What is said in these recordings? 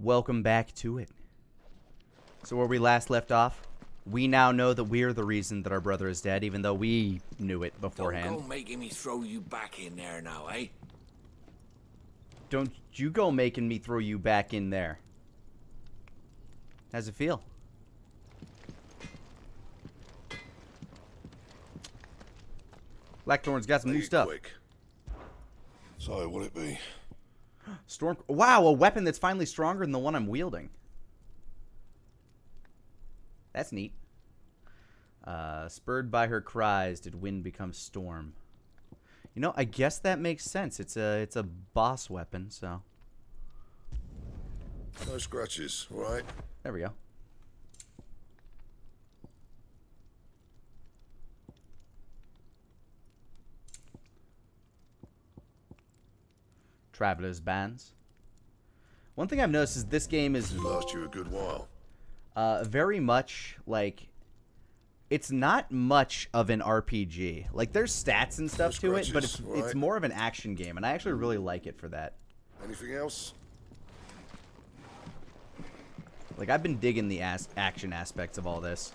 Welcome back to it. So where we last left off, we now know that we're the reason that our brother is dead, even though we knew it beforehand. Don't go making me throw you back in there now, eh? Don't you go making me throw you back in there. How's it feel? Blackthorn's got some new stuff. Quick. So, what'll it be? Storm. Wow, a weapon that's finally stronger than the one I'm wielding. That's neat. Spurred by her cries, did wind become storm. You know, I guess that makes sense. It's a boss weapon, so. No scratches, right? There we go. Traveler's Bands. One thing I've noticed is this game is Last you a good while. very much like it's not much of an RPG. Like there's stats and stuff to it, but it's more of an action game, and I actually really like it for that. Anything else? Like I've been digging the action aspects of all this.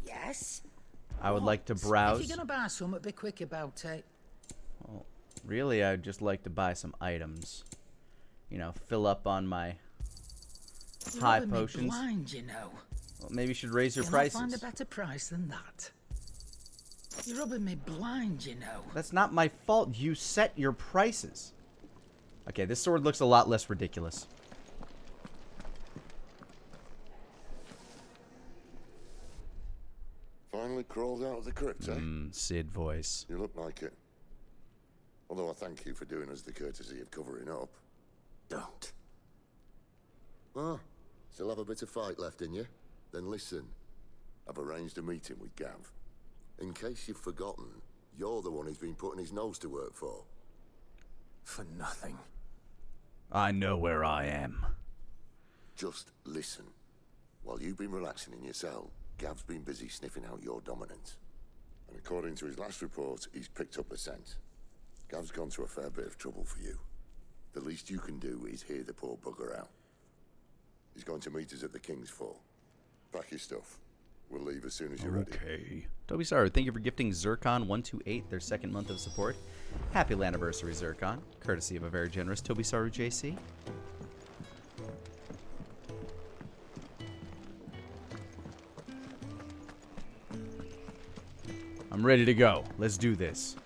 Yes? I would like to browse. If you're gonna buy something, be quick about it. Well, really, I'd just like to buy some items. You know, fill up on my high potions. Me blind, you know. Well, maybe you should raise your You'll prices. not find a better price than that. You're rubbing me blind, you know. That's not my fault. You set your prices. Okay, this sword looks a lot less ridiculous. Finally crawled out of the crypt, eh? Sid voice. You look like it. Although I thank you for doing us the courtesy of covering up. Don't. Ah, still have a bit of fight left in you? Then listen. I've arranged a meeting with Gav. In case you've forgotten, you're the one he's been putting his nose to work for. For nothing. I know where I am. Just listen. While you've been relaxing in your cell, Gav's been busy sniffing out your dominance. And according to his last report, he's picked up the scent. Gav's gone to a fair bit of trouble for you. The least you can do is hear the poor bugger out. He's going to meet us at the King's Fall. Pack your stuff. We'll leave as soon as you're ready. Okay. Toby Saru, thank you for gifting Zircon128 their second month of support. Happy anniversary, Zircon. Courtesy of a very generous Toby Saru JC. I'm ready to go. Let's do this.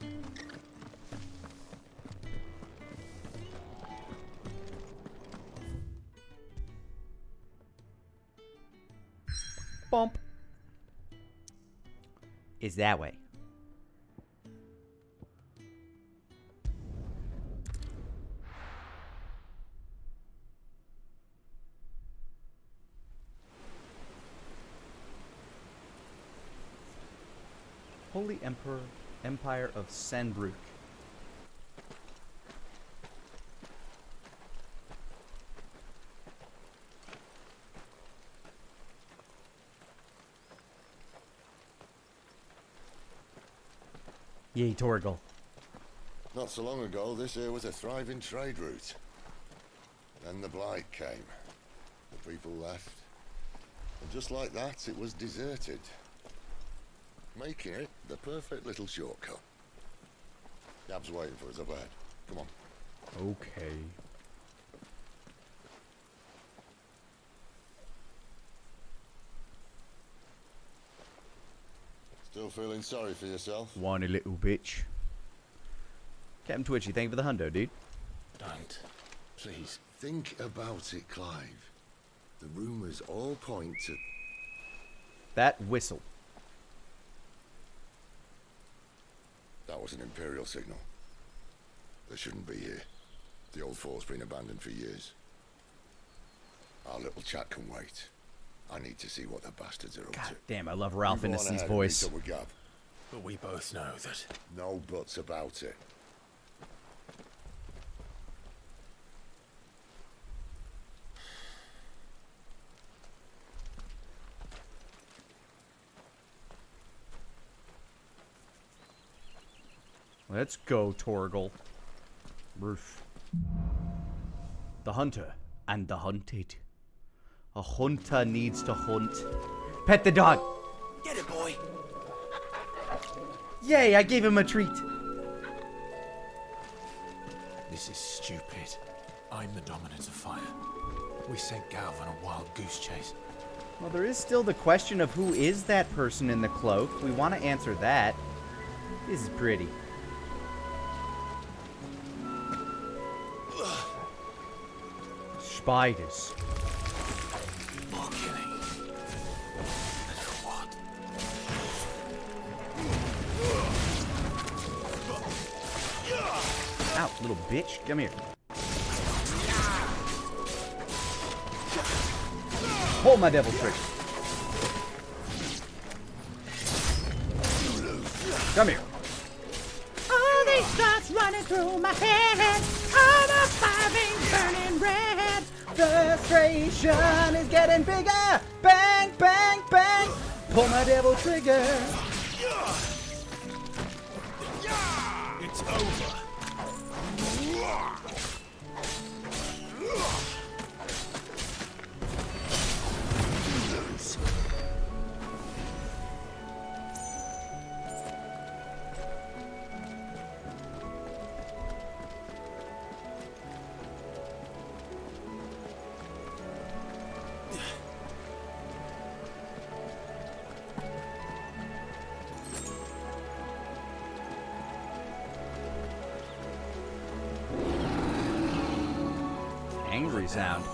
Bump. Is that way. Holy Empire of Sandbrook. Yay, Torgal. Not so long ago, this here was a thriving trade route. Then the Blight came. The people left. And just like that, it was deserted. Making it the perfect little shortcut. Gav's waiting for us up ahead. Come on. Okay. Still feeling sorry for yourself? Whiny little bitch. Captain Twitchy, thank you for the hundo, dude. Don't. Please. Think about it, Clive. The rumors all point to... That whistle. That was an Imperial signal. They shouldn't be here. The old fort's been abandoned for years. Our little chat can wait. I need to see what the bastards are up God to. damn, I love Ralph You go on Ineson's ahead and voice. meet up with Gav. But we both know that. No buts about it. Let's go, Torgal. Roof. The hunter and the hunted. A hunter needs to hunt. Pet the dog. Get it, boy. Yay, I gave him a treat. This is stupid. I'm the dominant of fire. We sent Gav on a wild goose chase. Well, there is still the question of who is that person in the cloak. We want to answer that. This is pretty. Spiders. More killing. And for what? Ow, little bitch. Come here. Pull my devil trigger. Come here. All these thoughts running through my head. All the fire veins burning red. Frustration is getting bigger. Bang, bang, bang. Pull my devil trigger. It's over. Angry sound.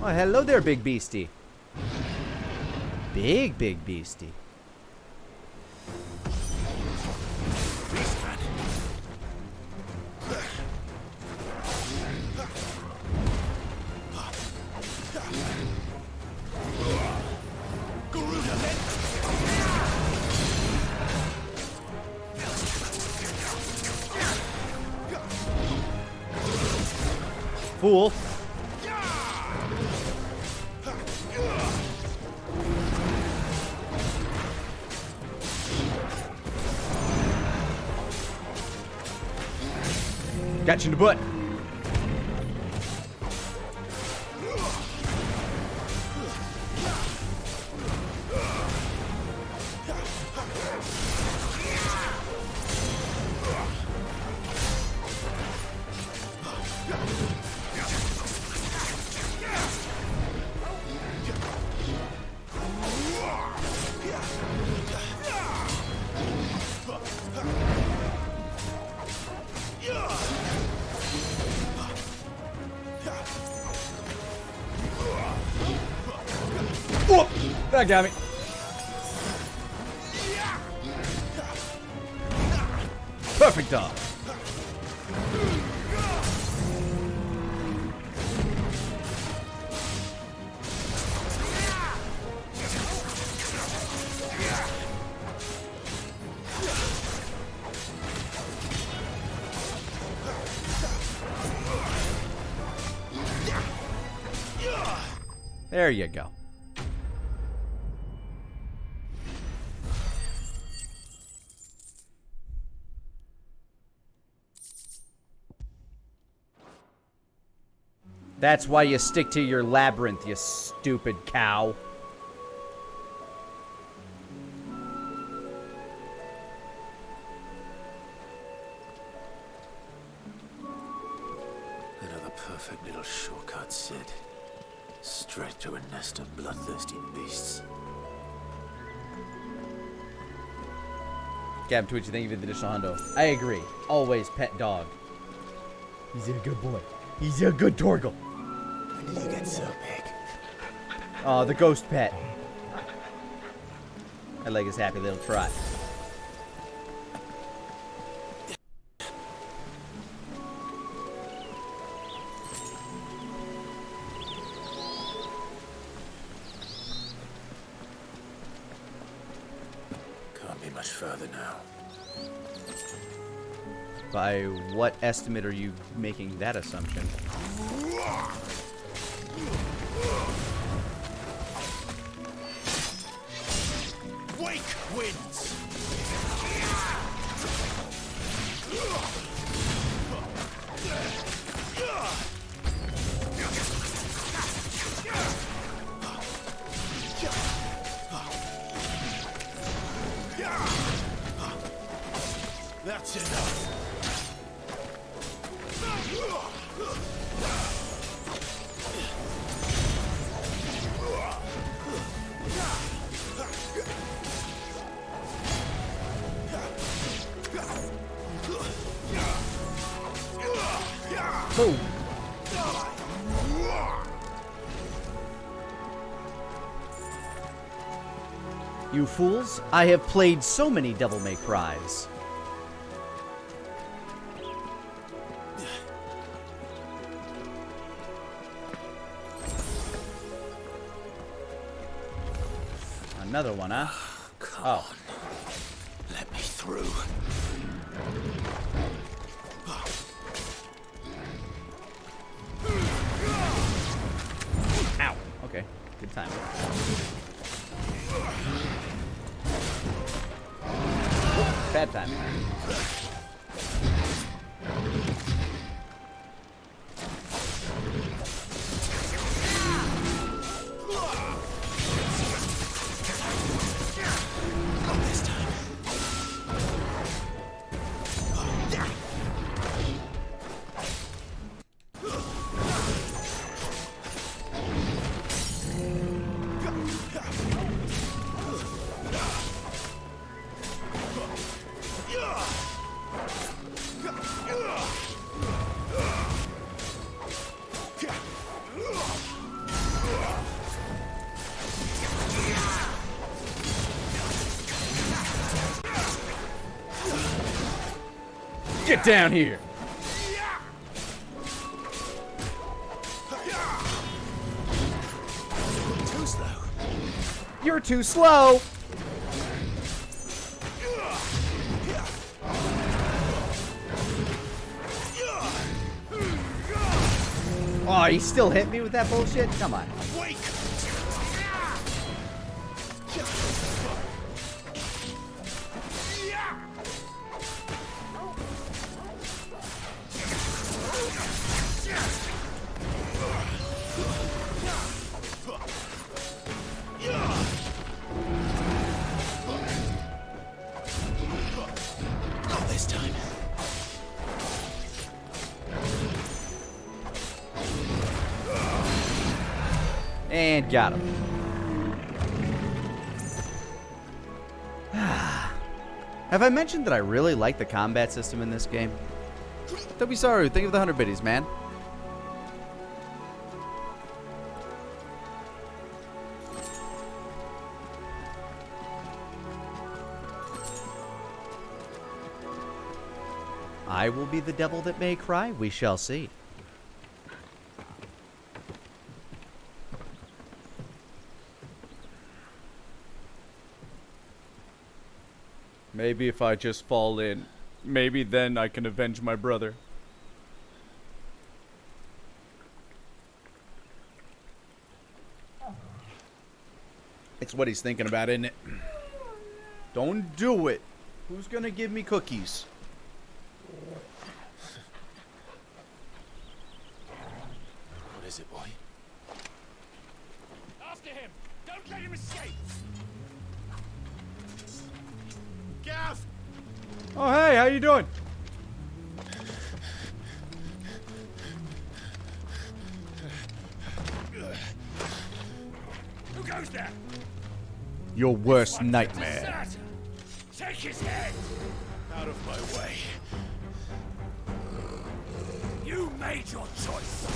Oh, hello there, big beastie. Big beastie. Fool. Got you in the butt. Whoop! That got me. Perfect dog. There you go. That's why you stick to your labyrinth, you stupid cow. Another perfect little shortcut, Sid. Straight to a nest of bloodthirsty beasts. Gab Twitch, thank you for the additional hundo. I agree. Always pet dog. He's a good boy. He's a good Torgal. When did you get so big? Oh, the ghost pet. I like his happy little trot. Can't be much further now. By what estimate are you making that assumption? Wake winds! That's enough. Boom. You fools, I have played so many Devil May Cries. Another one, huh? Come Oh. on. Let me through. Ow. Okay. Good time. Whoop, bad time. Not this time. Get down here. Too slow. You're too slow. Oh, he still hit me with that bullshit? Come on. Wake! Not this time. And got him. Have I mentioned that I really like the combat system in this game? Don't be sorry. Think of the 100 biddies, man. I will be the devil that may cry. We shall see. Maybe if I just fall in, maybe then I can avenge my brother. It's what he's thinking about, isn't it? Don't do it. Who's gonna give me cookies? What is it, boy? After him! Don't let him escape! Gav! Oh, hey, how you doing? Who goes there? Your worst One's a nightmare. deserter. Take his head! Out of my way. You made your choice!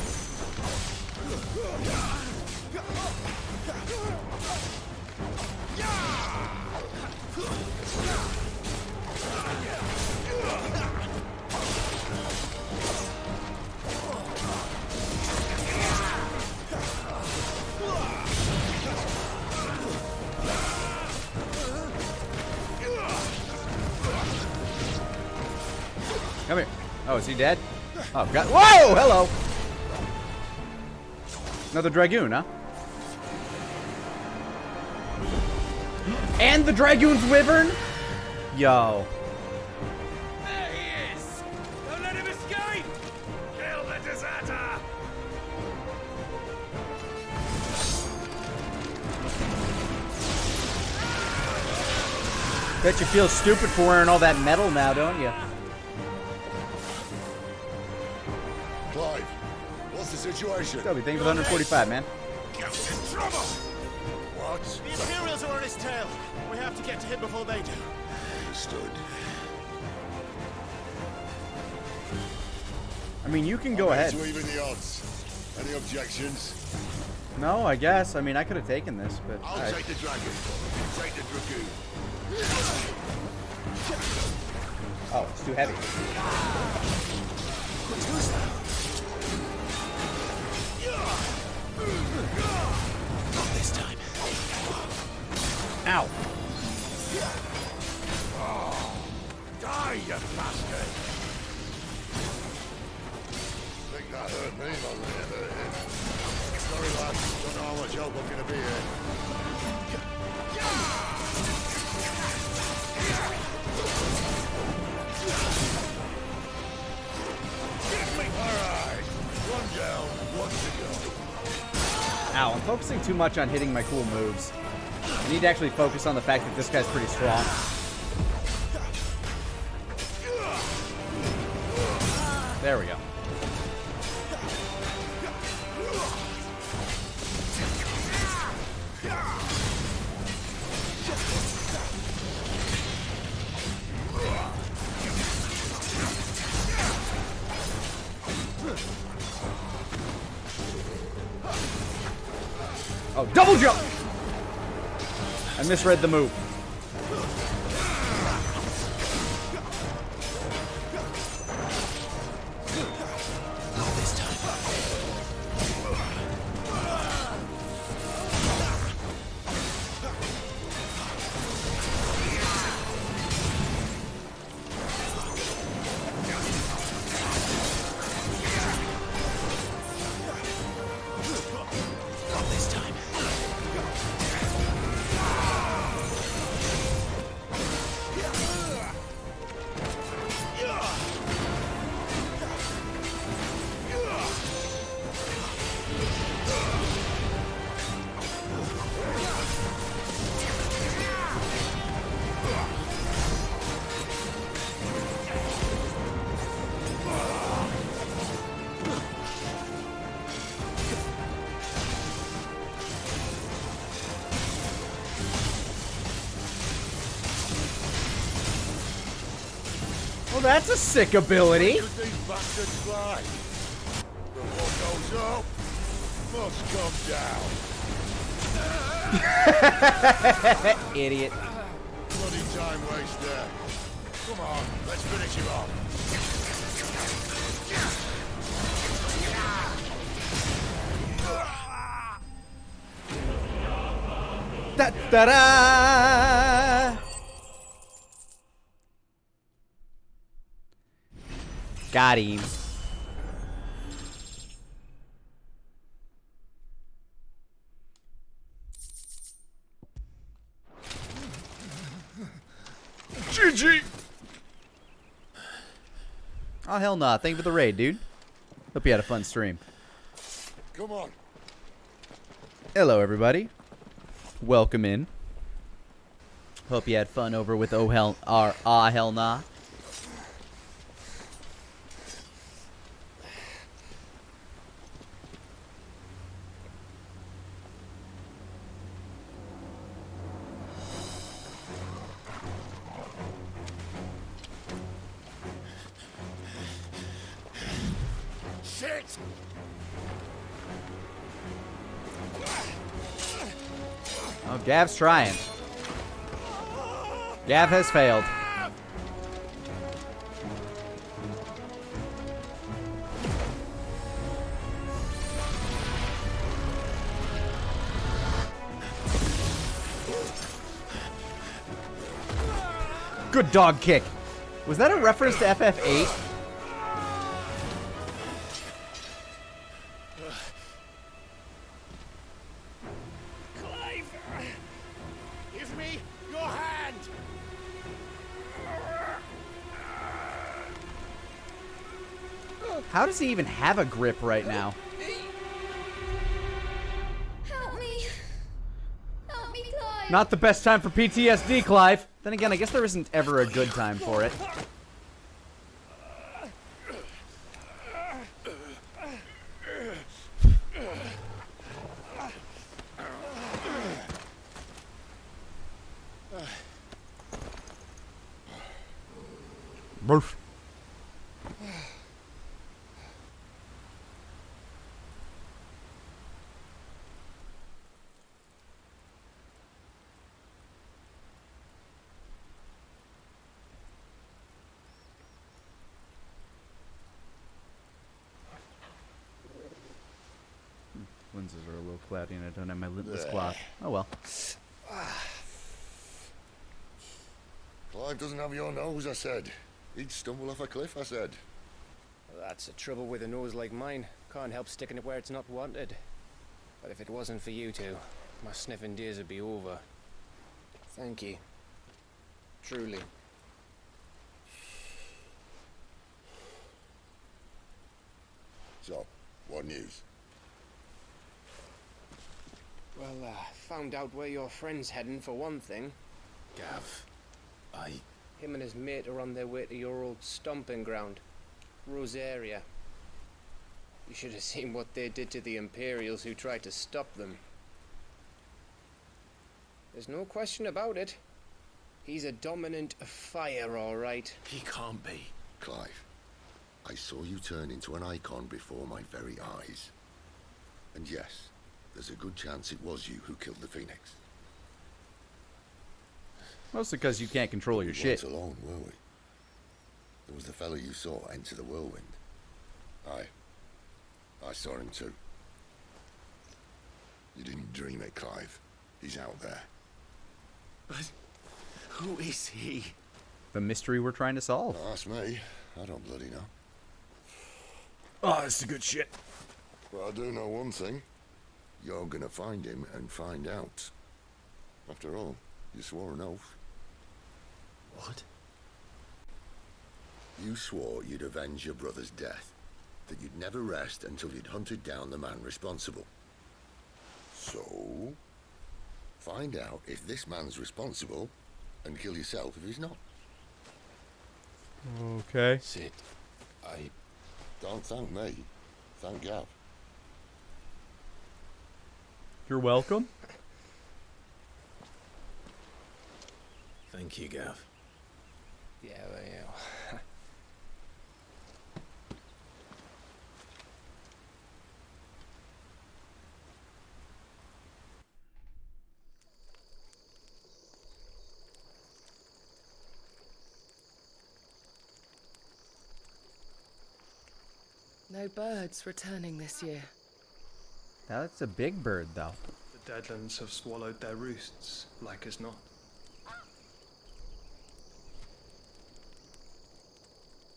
Come here. Oh, is he dead? Oh, God. Whoa! Hello! Another Dragoon, huh? And the Dragoon's Wyvern? Yo. There he is! Don't let him escape! Kill the deserter! Bet you feel stupid for wearing all that metal now, don't you? Clive, what's the situation? Toby, thank you for the 145, man. Gav's in trouble! What? The Imperials are on his tail. We have to get to him before they do. Understood. I mean, you can go ahead. To even the odds. Any objections? No, I guess. I mean, I could have taken this, but... I'll alright. take the dragon. You take the dragoon. Oh, it's too heavy. Not this time. Ow. Die, you bastard! Think that hurt me more than it hurt him. Sorry, lad. Don't know how much help I'm gonna be here. Alright. One down, one to go. Ow, I'm focusing too much on hitting my cool moves. I need to actually focus on the fact that this guy's pretty strong. There we go. Oh, double jump! I misread the move. Not this time. Not this time. Well, that's a sick ability. Could these bastards fly? But what goes up must come down. Idiot. Bloody time waster. Come on, let's finish him off. Da da da. Got him. GG! Oh, hell nah. Thank you for the raid, dude. Hope you had a fun stream. Come on. Hello, everybody. Welcome in. Hope you had fun over with Oh Hell, Hell Nah. Shit! Oh, Gav's trying. Gav has failed. Good dog kick. Was that a reference to FF8? Clive! Give me your hand! How does he even have a grip right now? Help me. Help me, Clive. Not the best time for PTSD, Clive. Then again, I guess there isn't ever a good time for it. Roof. Lenses are a little cloudy and I don't have my lipless cloth. Oh well. Clive doesn't have your nose, I said. He'd stumble off a cliff, I said. That's the trouble with a nose like mine. Can't help sticking it where it's not wanted. But if it wasn't for you two, my sniffing days would be over. Thank you. Truly. So, what news? Well, found out where your friend's heading for one thing. Gav, Him and his mate are on their way to your old stomping ground, Rosaria. You should have seen what they did to the Imperials who tried to stop them. There's no question about it. He's a dominant of fire, all right. he can't be. Clive, I saw you turn into an icon before my very eyes. And yes, there's a good chance it was you who killed the Phoenix. Mostly because you can't control your We shit. weren't alone, were we? There was the fellow you saw enter the whirlwind. I saw him too. You didn't dream it, Clive. He's out there. But who is he? The mystery we're trying to solve. Don't ask me. I don't bloody know. Oh, this is good shit. But I do know one thing. You're gonna find him and find out. After all, you swore an oath. What? You swore you'd avenge your brother's death. That you'd never rest until you'd hunted down the man responsible. So, find out if this man's responsible and kill yourself if he's not. Okay. Sid, Don't thank me. Thank Gav. You're welcome. Thank you, Gav. Yeah, well, yeah. No birds returning this year. That's a big bird, though. The Deadlands have swallowed their roosts, like as not.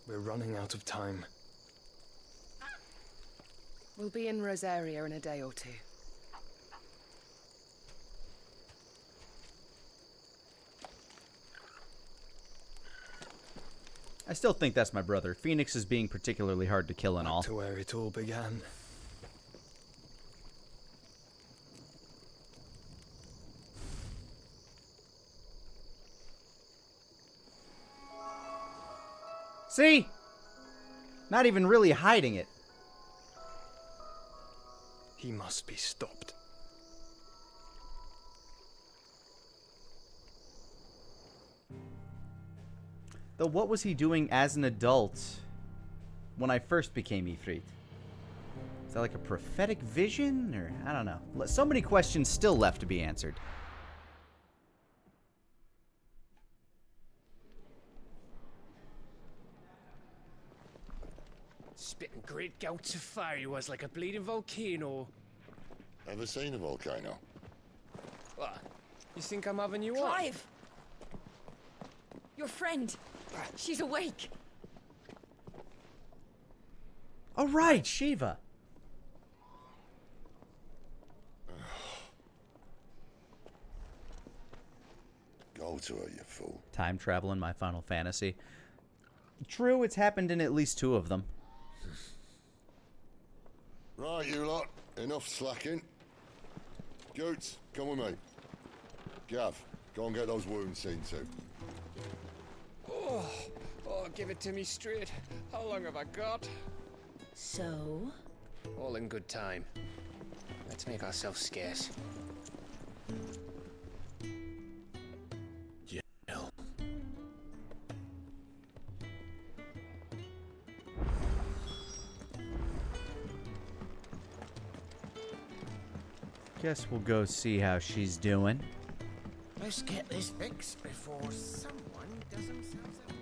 We're running out of time. We'll be in Rosaria in a day or two. I still think that's my brother. Phoenix is being particularly hard to kill and all. To where it all began. See? Not even really hiding it. He must be stopped. Though what was he doing as an adult when I first became Ifrit? Is that like a prophetic vision? Or, I don't know. So many questions still left to be answered. Spitting great gouts of fire he was, like a bleeding volcano. Ever seen a volcano? What? You think I'm having you on? Clive! Your friend. She's awake. Oh, right, Shiva. Go to her, you fool. Time travel in my Final Fantasy. True, it's happened in at least 2 of them. Right, you lot. Enough slacking. Goots, come with me. Gav, go and get those wounds seen to. Oh, give it to me straight. How long have I got? So? All in good time. Let's make ourselves scarce. Jill. Guess we'll go see how she's doing. Let's get this fixed before someone does themselves up.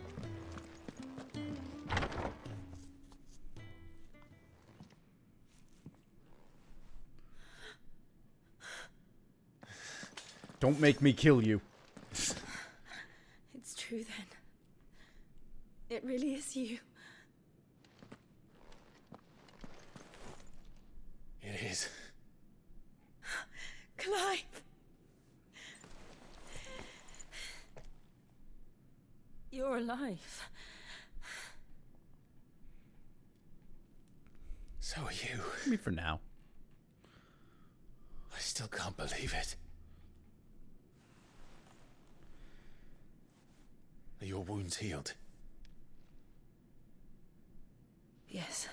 Don't make me kill you. It's true then. It really is you. It is. Clive! You're alive. So are you. Me for now. I still can't believe it. Are your wounds healed? Yes.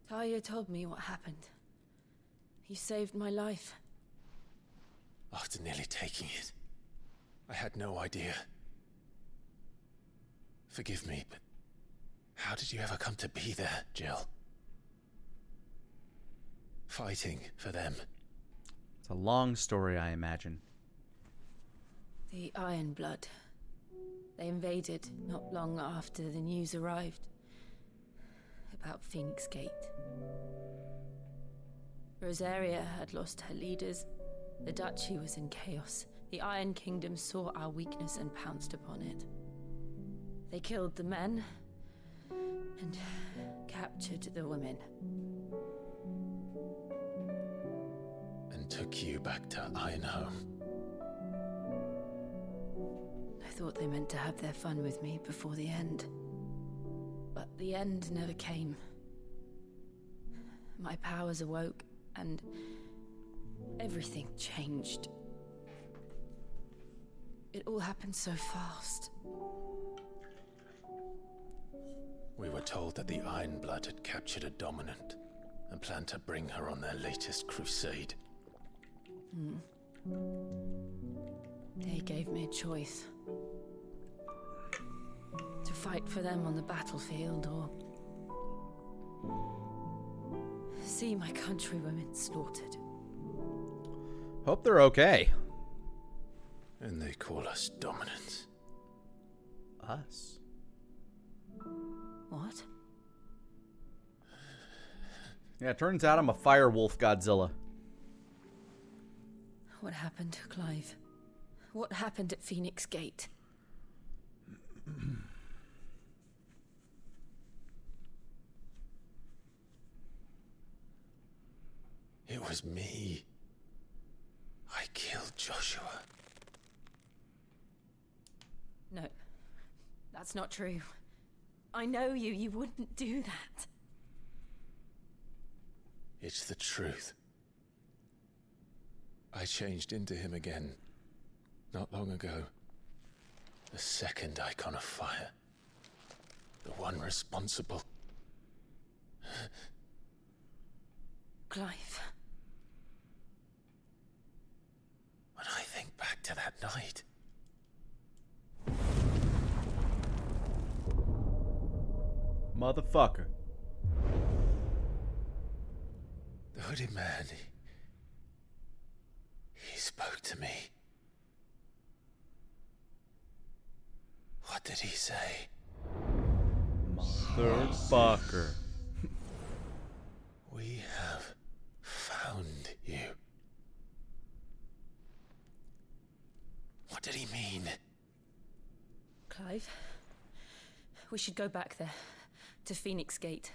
Talia told me what happened. You saved my life. After nearly taking it, I had no idea. Forgive me, but how did you ever come to be there, Jill? Fighting for them. It's a long story, I imagine. The Iron Blood. They invaded not long after the news arrived about Phoenix Gate. Rosaria had lost her leaders. The Duchy was in chaos. The Iron Kingdom saw our weakness and pounced upon it. They killed the men and captured the women. And took you back to Ironhome. I thought they meant to have their fun with me before the end. But the end never came. My powers awoke, and everything changed. It all happened so fast. We were told that the Iron Blood had captured a dominant and planned to bring her on their latest crusade. They gave me a choice. To fight for them on the battlefield, or see my countrywomen slaughtered. Hope they're okay. And they call us dominants. Us? What? Yeah, it turns out I'm a firewolf Godzilla. What happened to Clive? What happened at Phoenix Gate? It was me. I killed Joshua. No, that's not true. I know you. You wouldn't do that. It's the truth. I changed into him again, not long ago. The second icon of fire. The one responsible. Clive. When I think back to that night, Motherfucker. the hooded man, he spoke to me. What did he say? Motherfucker. We have found you. What did he mean? Clive, we should go back there, to Phoenix Gate.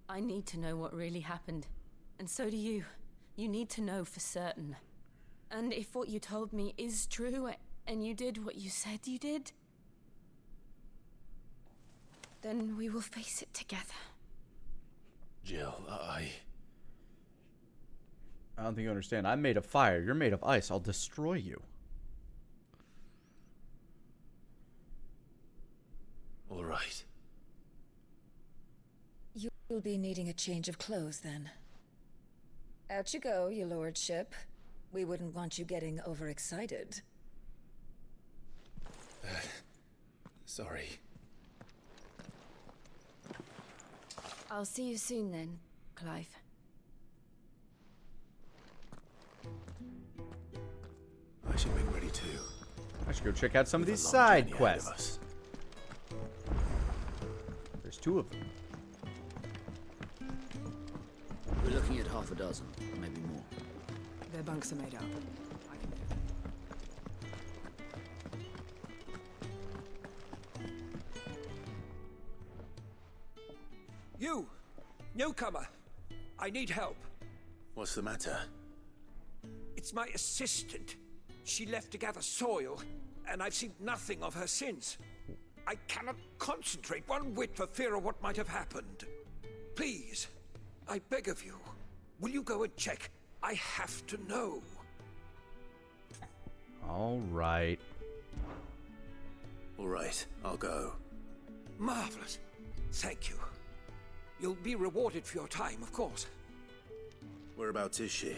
I need to know what really happened, and so do you. You need to know for certain. And if what you told me is true, and you did what you said you did, then we will face it together. Jill, I don't think you understand. I'm made of fire. You're made of ice. I'll destroy you. All right. You'll be needing a change of clothes then. Out you go, your lordship. We wouldn't want you getting overexcited. Sorry. I'll see you soon then, Clive. I should make ready too. I should go check out some of We've these a long side journey ahead of quests. us. There's 2 of them. We're looking at half a dozen, maybe more. Their bunks are made up. I can You! Newcomer! I need help. What's the matter? It's my assistant. She left to gather soil, and I've seen nothing of her since. I cannot concentrate one whit for fear of what might have happened. Please, I beg of you, will you go and check? I have to know. All right. All right, I'll go. Marvelous. Thank you. You'll be rewarded for your time, of course. Whereabouts is she?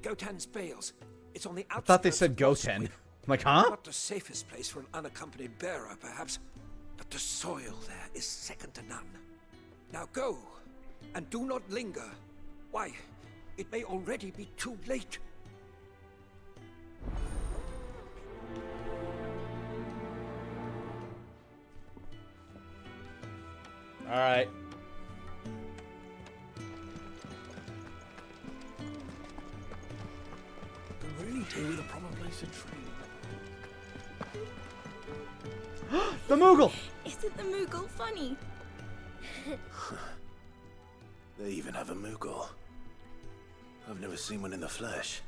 Gotan's Bales. It's on the outskirts. I thought they said of Goten. Boswick. I'm like, huh? Not the safest place for an unaccompanied bearer, perhaps, but the soil there is second to none. Now go, and do not linger. Why, it may already be too late. All right. Can really do with a proper place to train. The Moogle! Isn't the Moogle funny? They even have a Moogle. I've never seen one in the flesh.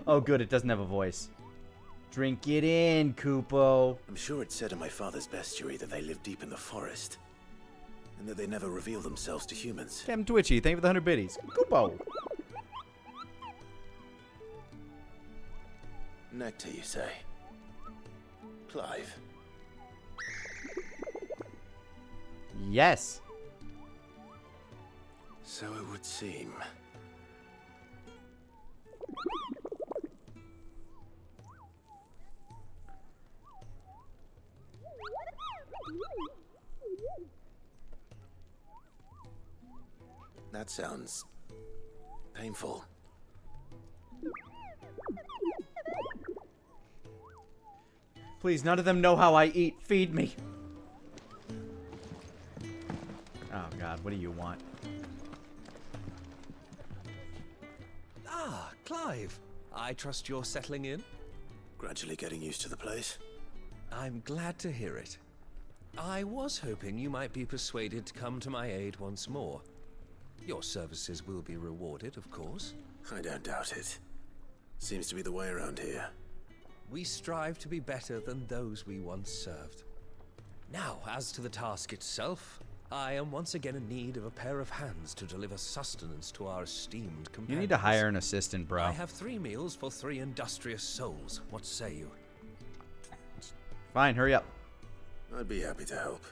Oh, good. It doesn't have a voice. Drink it in, Kupo. I'm sure it said in my father's bestiary that they live deep in the forest. And that they never reveal themselves to humans. Damn Twitchy. Thank you for the 100 biddies. Kupo. Nectar, you say? Clive. Yes. So it would seem. That sounds painful. Please, none of them know how I eat. Feed me. Oh, God. What do you want? Ah, Clive. I trust you're settling in? Gradually getting used to the place. I'm glad to hear it. I was hoping you might be persuaded to come to my aid once more. Your services will be rewarded, of course. I don't doubt it. Seems to be the way around here. We strive to be better than those we once served. Now, as to the task itself, I am once again in need of a pair of hands to deliver sustenance to our esteemed companions. You need to hire an assistant, bro. I have 3 meals for 3 industrious souls. What say you? Fine, hurry up. I'd be happy to help.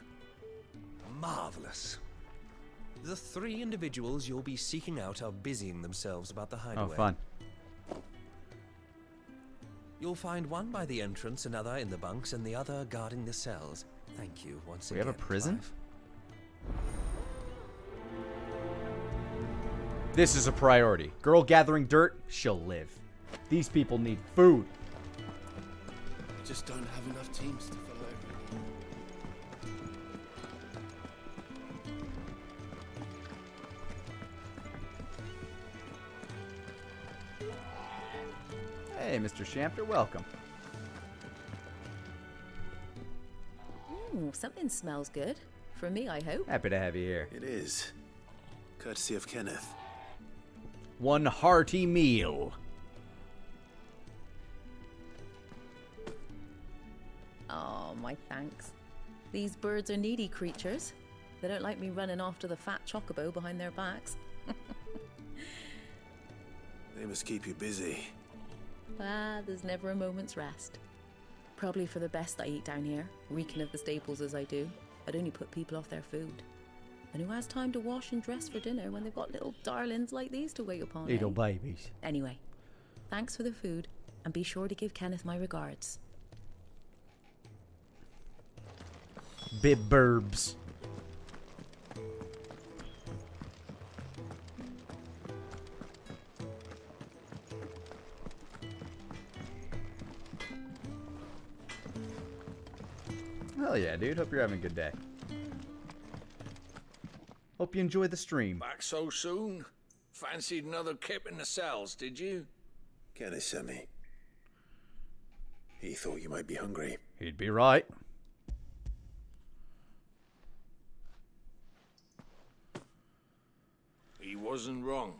Marvelous. The 3 individuals you'll be seeking out are busying themselves about the hideaway. Oh, fun. You'll find one by the entrance, another in the bunks, and the other guarding the cells. Thank you once We again. have a prison? Clive. This is a priority. Girl gathering dirt, she'll live. These people need food. I just don't have enough teams to follow Hey, Mr. Shamter, welcome. Something smells good. For me, I hope. Happy to have you here. It is. Courtesy of Kenneth. One hearty meal. Oh, my thanks. These birds are needy creatures. They don't like me running after the fat chocobo behind their backs. They must keep you busy. Ah, there's never a moment's rest. Probably for the best I eat down here, reeking of the staples as I do. I'd only put people off their food. And who has time to wash and dress for dinner when they've got little darlings like these to wait upon? Little babies. Anyway, thanks for the food, and be sure to give Kenneth my regards. Bib burbs. Hell yeah, dude. Hope you're having a good day. Hope you enjoy the stream. Back so soon? Fancied another kip in the cells, did you? Kenneth sent me. He thought you might be hungry. He'd be right. He wasn't wrong.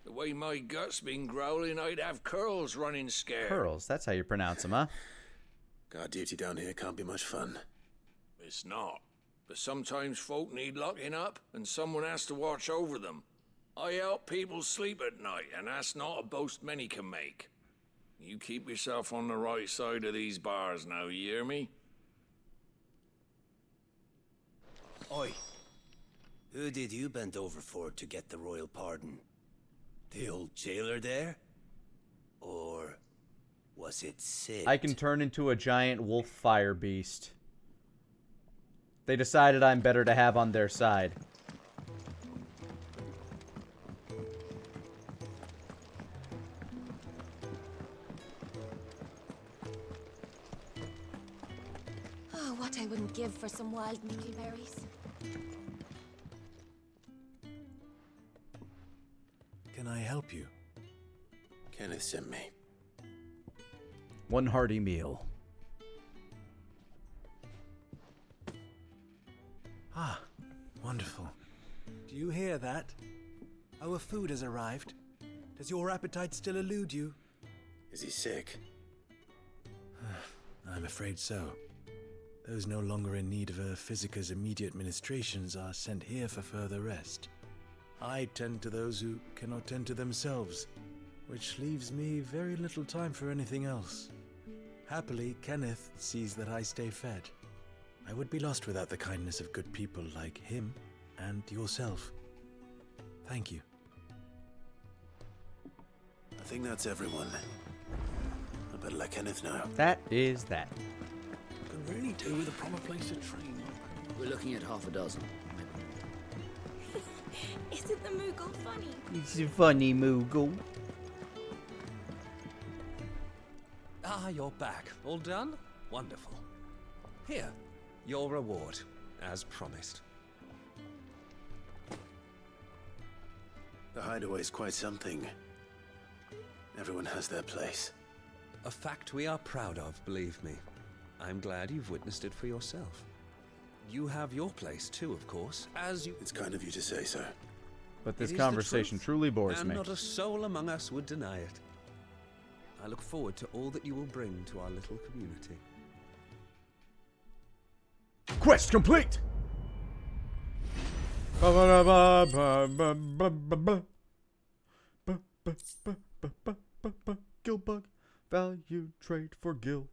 The way my gut's been growling, I'd have curls running scared. Curls, that's how you pronounce them, huh? Guard duty down here can't be much fun. It's not. But sometimes folk need locking up, and someone has to watch over them. I help people sleep at night, and that's not a boast many can make. You keep yourself on the right side of these bars now, you hear me? Oi. Who did you bend over for to get the royal pardon? The old jailer there? Or was it Sid? I can turn into a giant wolf fire beast. They decided I'm better to have on their side. Oh, what I wouldn't give for some wild mickleberries. Can I help you? Kenneth sent me. One hearty meal. Ah, wonderful. Do you hear that? Our food has arrived. Does your appetite still elude you? Is he sick? I'm afraid so. Those no longer in need of a physicker's immediate ministrations are sent here for further rest. I tend to those who cannot tend to themselves, which leaves me very little time for anything else. Happily, Kenneth sees that I stay fed. I would be lost without the kindness of good people like him and yourself. Thank you. I think that's everyone. I better let Kenneth know. That is that. Could really do with a proper place to train. We're looking at half a dozen. Isn't the Moogle funny? It's a funny Moogle. Ah, you're back. All done? Wonderful. Here, your reward, as promised. The hideaway's quite something. Everyone has their place. A fact we are proud of, believe me. I'm glad you've witnessed it for yourself. You have your place too, of course, as you... It's kind of you to say so. But this It is the conversation truth, truly bores and me. not a soul among us would deny it. I look forward to all that you will bring to our little community. Quest complete! Gilbug, value trade for Gil.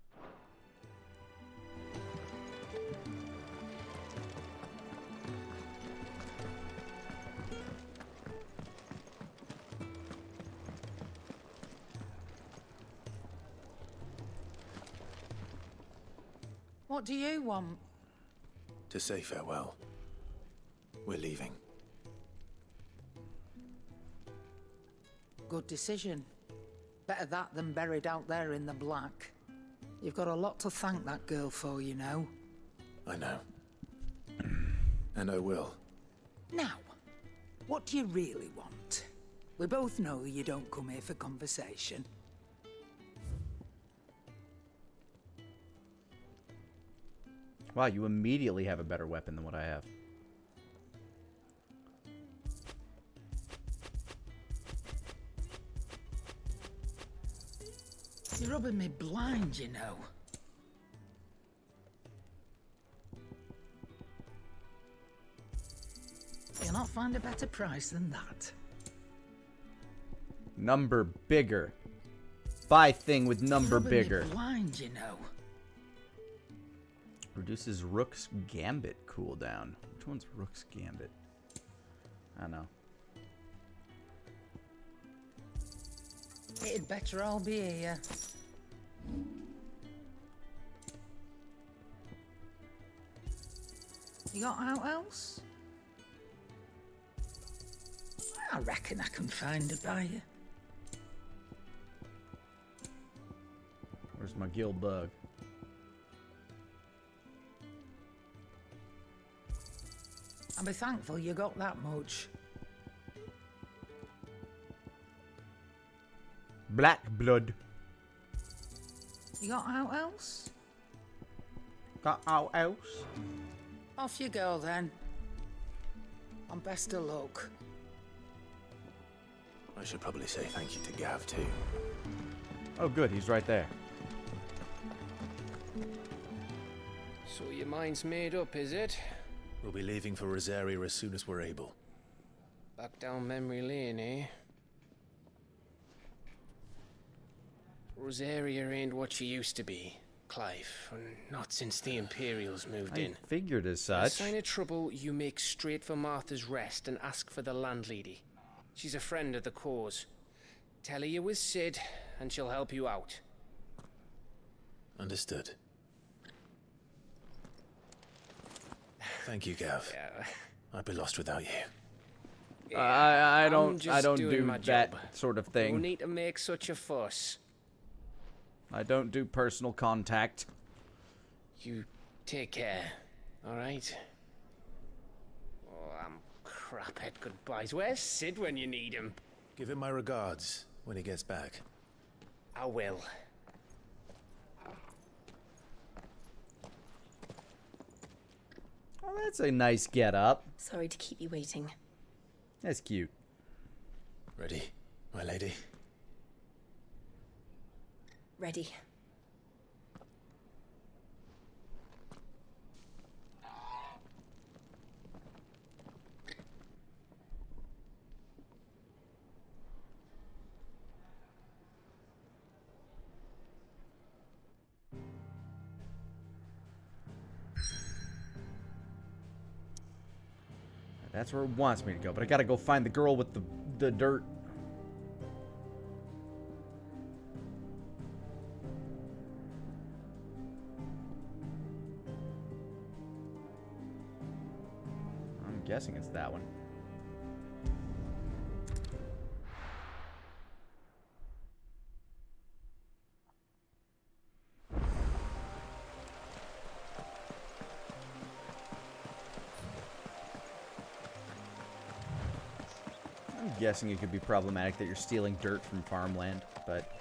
What do you want? To say farewell. We're leaving. Good decision. Better that than buried out there in the black. You've got a lot to thank that girl for, you know. I know. And I will. Now, what do you really want? We both know you don't come here for conversation. Wow, you immediately have a better weapon than what I have. You're rubbing me blind, you know. You'll not find a better price than that. Number bigger. Buy thing with number Rubbing me bigger. blind, you know. Reduces Rook's Gambit cooldown. Which one's Rook's Gambit? I don't know. It'd better all be here. You got out else? I reckon I can find a buyer. Where's my guild bug? I'll be thankful you got that much. Black blood. You got out else? Got out else? Off you go then. And best of luck. I should probably say thank you to Gav, too. Oh, good. He's right there. So your mind's made up, is it? We'll be leaving for Rosaria as soon as we're able. Back down memory lane, eh? Rosaria ain't what she used to be, Clive. Not since the Imperials moved in. I figured as In a such. sign of trouble, you make straight for Martha's Rest and ask for the landlady. She's a friend of the cause. Tell her you're with Sid, and she'll help you out. Understood. Thank you, Gav. Yeah. I'd be lost without you. I I'm don't just do doing my that job. sort of No thing. need to make such a fuss. I don't do personal contact. You take care, alright? Oh, I'm crap at goodbyes. Where's Sid when you need him? Give him my regards when he gets back. I will. Oh, that's a nice get up. Sorry to keep you waiting. That's cute. Ready, my lady? Ready. That's where it wants me to go, but I gotta go find the girl with the dirt. I'm guessing it's that one. I'm guessing it could be problematic that you're stealing dirt from farmland, but...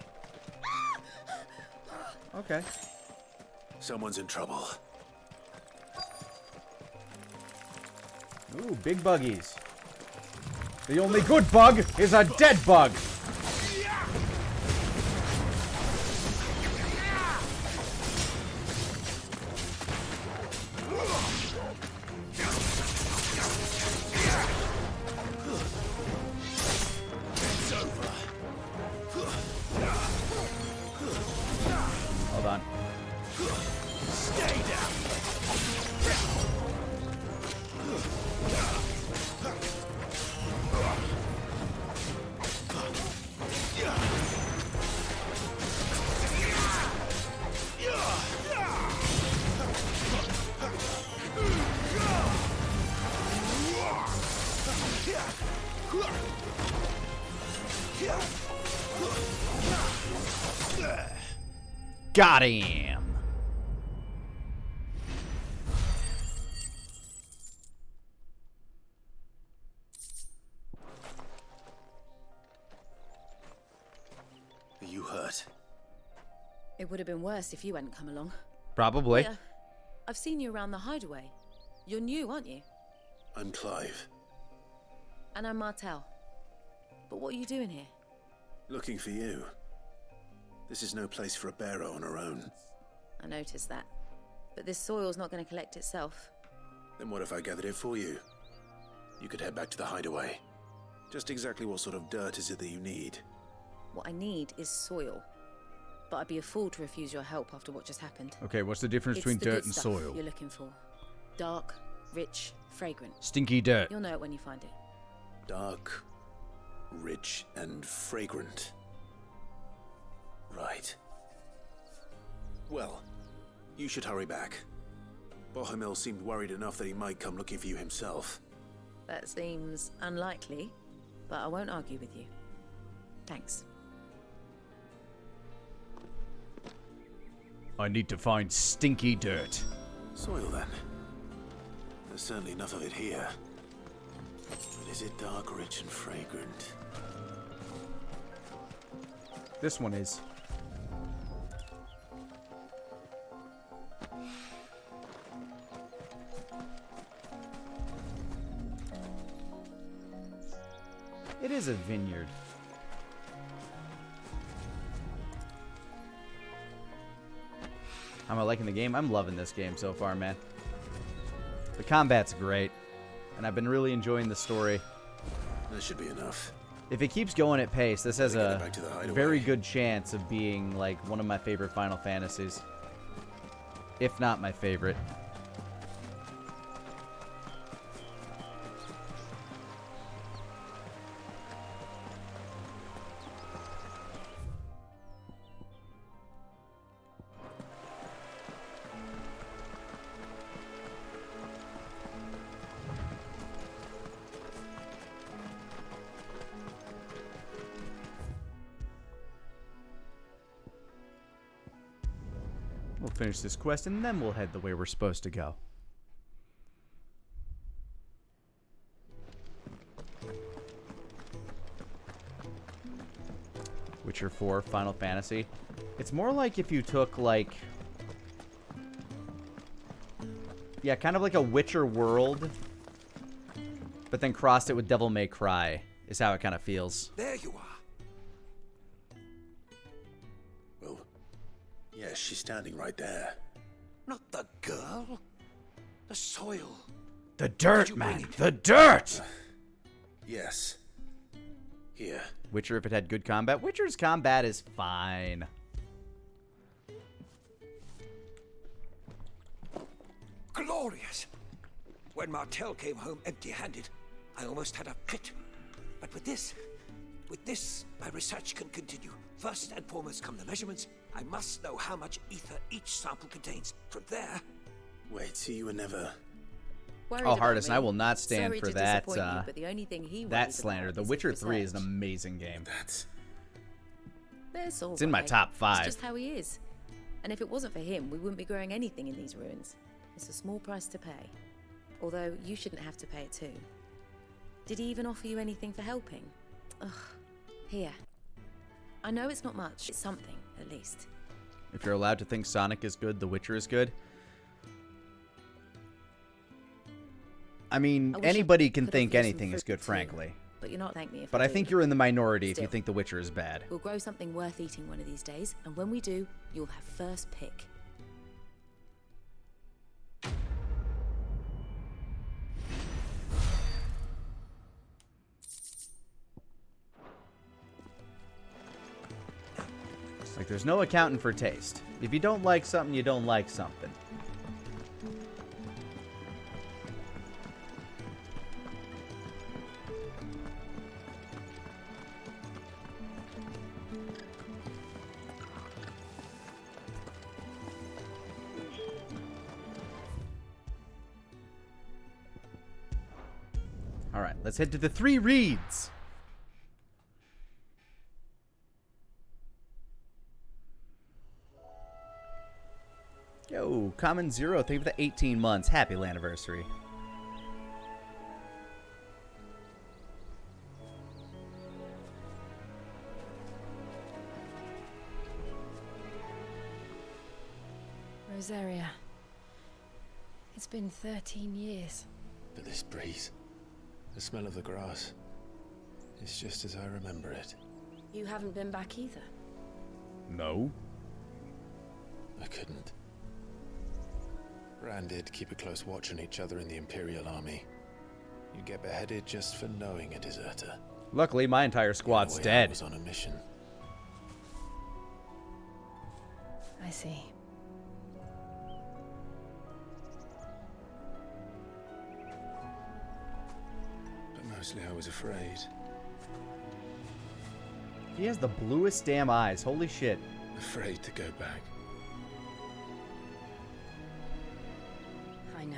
Okay. Someone's in trouble. Ooh, big buggies. The only good bug is a dead bug! Hold on. Stay down. Got him! Are you hurt? It would have been worse if you hadn't come along. Probably. Yeah, I've seen you around the hideaway. You're new, aren't you? I'm Clive. And I'm Martel. But what are you doing here? Looking for you. This is no place for a bearer on her own. I noticed that. But this soil's not going to collect itself. Then what if I gathered it for you? You could head back to the hideaway. Just exactly what sort of dirt is it that you need? What I need is soil. But I'd be a fool to refuse your help after what just happened. Okay, what's the difference between It's the dirt good and stuff soil? you're looking for. Dark, rich, fragrant. Stinky dirt. You'll know it when you find it. Dark, rich, and fragrant. Right. Well, you should hurry back. Bohemil seemed worried enough that he might come looking for you himself. That seems unlikely, but I won't argue with you. Thanks. I need to find stinky dirt. Soil, then. There's certainly enough of it here. But is it dark, rich, and fragrant? This one is. It is a vineyard. Am I liking the game? I'm loving this game so far, man. The combat's great, and I've been really enjoying the story. That should be enough. If it keeps going at pace, this has Gotta a get back to the hideaway. very good chance of being like one of my favorite Final Fantasies. If not my favorite. We'll finish this quest and then we'll head the way we're supposed to go. Witcher 4, Final Fantasy. It's more like if you took like... yeah, kind of like a Witcher world, but then crossed it with Devil May Cry, is how it kind of feels. There you are. Well, yes, she's standing right there. Not the girl. The soil. The dirt, man! The dirt! Yes. Here. Witcher, if it had good combat. Witcher's combat is fine. Glorious! When Martel came home empty-handed, I almost had a fit. But with this, my research can continue. First and foremost come the measurements. I must know how much ether each sample contains. From there... Wait, so you were never... Oh, Hardest, I will not stand Sorry for to that, disappoint you, but the only thing he that worries slander. about The is Witcher his 3 is an research. amazing game. It's all It's in my right. top 5. It's just how he is. And if it wasn't for him, we wouldn't be growing anything in these ruins. It's a small price to pay. Although, you shouldn't have to pay it too. Did he even offer you anything for helping? Ugh. Here. I know it's not much. It's something, at least. If you're allowed to think Sonic is good, The Witcher is good. I mean, I wish I anybody can could have think used some anything is fruit good, too, frankly. But you're not thank me if But I do. think you're in the minority if you Still. think The Witcher is bad. We'll grow something worth eating one of these days, and when we do, you'll have first pick. Like, there's no accounting for taste. If you don't like something, you don't like something. All right, let's head to the 3 reeds. Yo, Common Zero, thank you for the 18 months. Happy anniversary. Rosaria. It's been 13 years. But this breeze, the smell of the grass, it's just as I remember it. You haven't been back either. No. I couldn't. Bran did keep a close watch on each other in the Imperial Army. You get beheaded just for knowing a deserter. Luckily, my entire squad's The way I dead. was on a mission. I see. But mostly I was afraid. He has the bluest damn eyes. Holy shit. Afraid to go back. I know.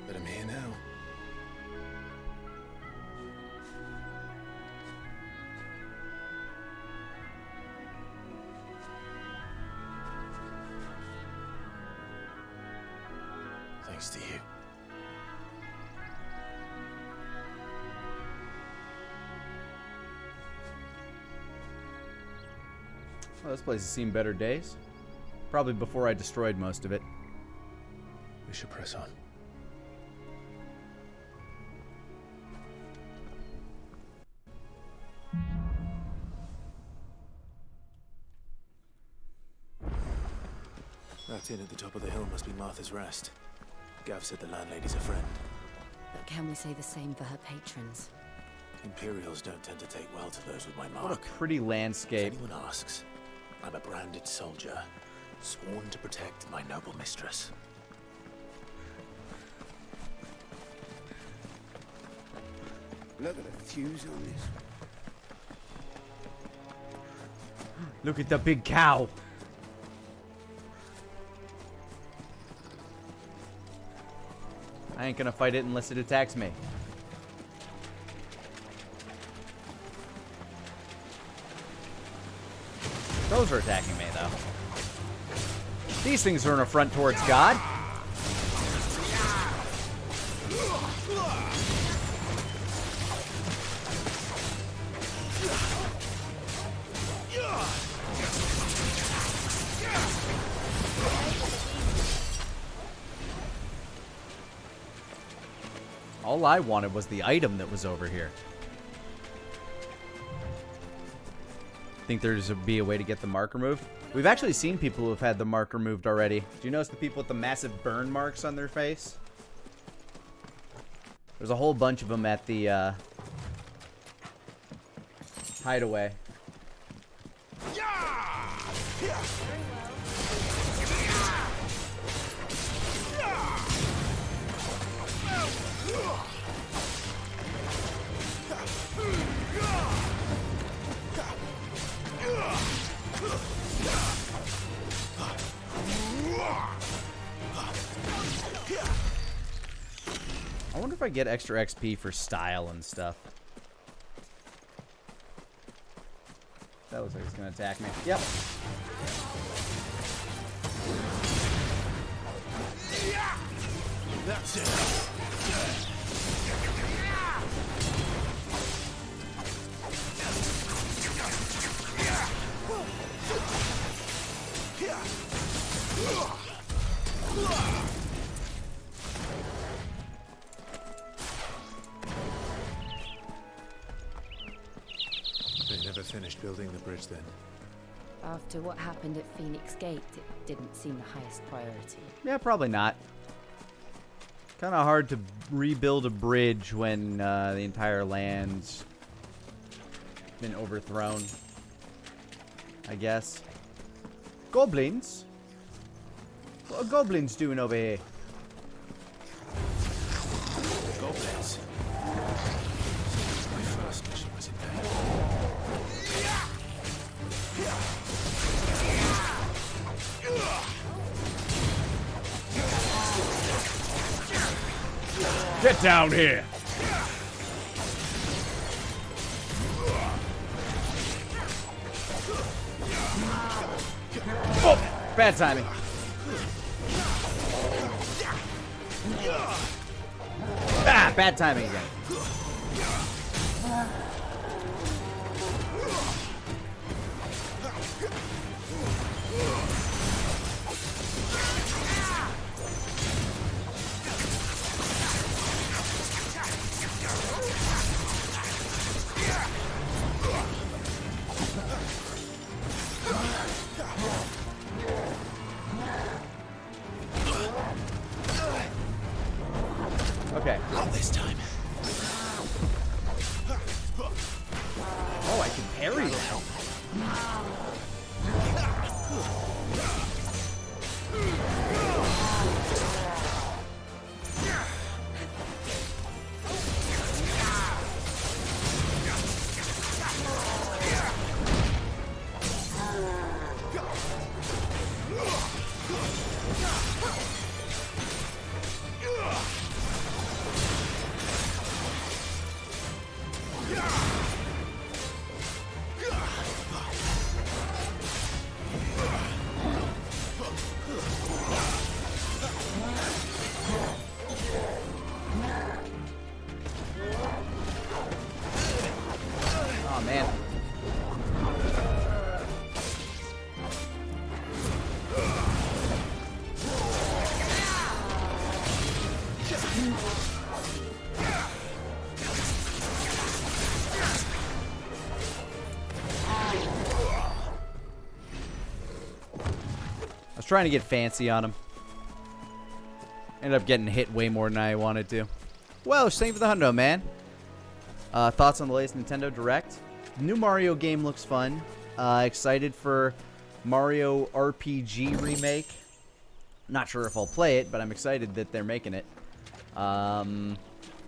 But I'm here now. Thanks to you. Well, this place has seen better days. Probably before I destroyed most of it. We should press on. That inn at the top of the hill must be Martha's Rest. Gav said the landlady's a friend. But can we say the same for her patrons? Imperials don't tend to take well to those with my mark. What a pretty landscape. If anyone asks, I'm a branded soldier, sworn to protect my noble mistress. Look at the fuse on this. Look at the big cow. I ain't gonna fight it unless it attacks me. Those are attacking me, though. These things are an affront towards God. All I wanted was the item that was over here. Think there's be a way to get the mark removed? We've actually seen people who have had the mark removed already. Do you notice the people with the massive burn marks on their face? There's a whole bunch of them at the hideaway. I wonder if I get extra XP for style and stuff. That looks like it's gonna attack me. Yep. That's it. They never finished building the bridge then. After what happened at Phoenix Gate, it didn't seem the highest priority. Yeah, probably not. Kind of hard to rebuild a bridge when the entire land's been overthrown, I guess. Goblins? What are goblins doing over here? Goblins. My first mission was in vain. Get down here! Oh, bad timing. Ah, bad timing again. Okay. Not this time. can parry now. Oh man. I was trying to get fancy on him. Ended up getting hit way more than I wanted to. Well, same for the hundo, man. Thoughts on the latest Nintendo Direct? New Mario game looks fun. Excited for Mario RPG remake. Not sure if I'll play it, but I'm excited that they're making it.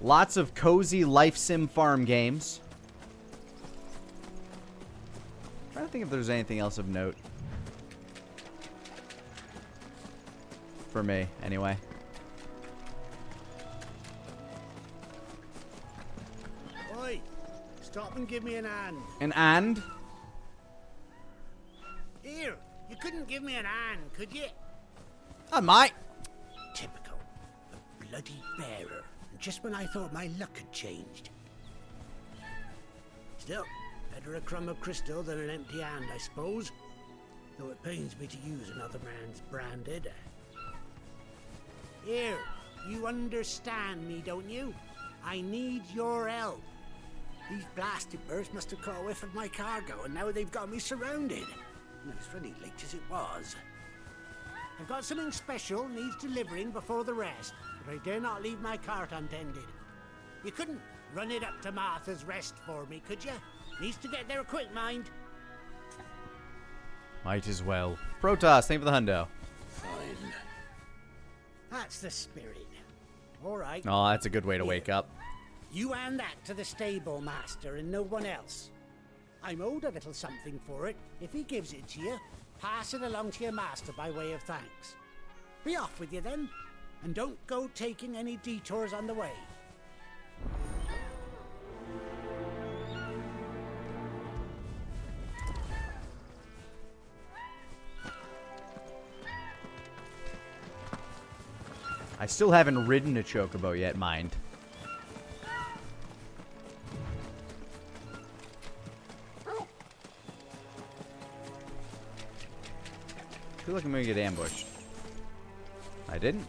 Lots of cozy life sim farm games. Trying to think if there's anything else of note. For me, anyway. Oi! Stop and give me an hand. An and? Here, you couldn't give me an hand, could you? I might. Typical. A bloody bearer. Just when I thought my luck had changed. Still, better a crumb of crystal than an empty hand, I suppose. Though it pains me to use another man's branded. Here, you understand me, don't you? I need your help. These blasted birds must have caught a whiff of my cargo, and now they've got me surrounded. And it was really late as it was. I've got something special needs delivering before the rest, but I dare not leave my cart untended. You couldn't run it up to Martha's Rest for me, could you? Needs to get there quick, mind. Might as well. Protoss, thank you for the hundo. Fine. That's the spirit. All right. Oh, that's a good way to wake up. You hand that to the stable master and no one else. I'm owed a little something for it. If he gives it to you, pass it along to your master by way of thanks. Be off with you then, and don't go taking any detours on the way. I still haven't ridden a Chocobo yet, mind. I feel like I'm gonna get ambushed. I didn't.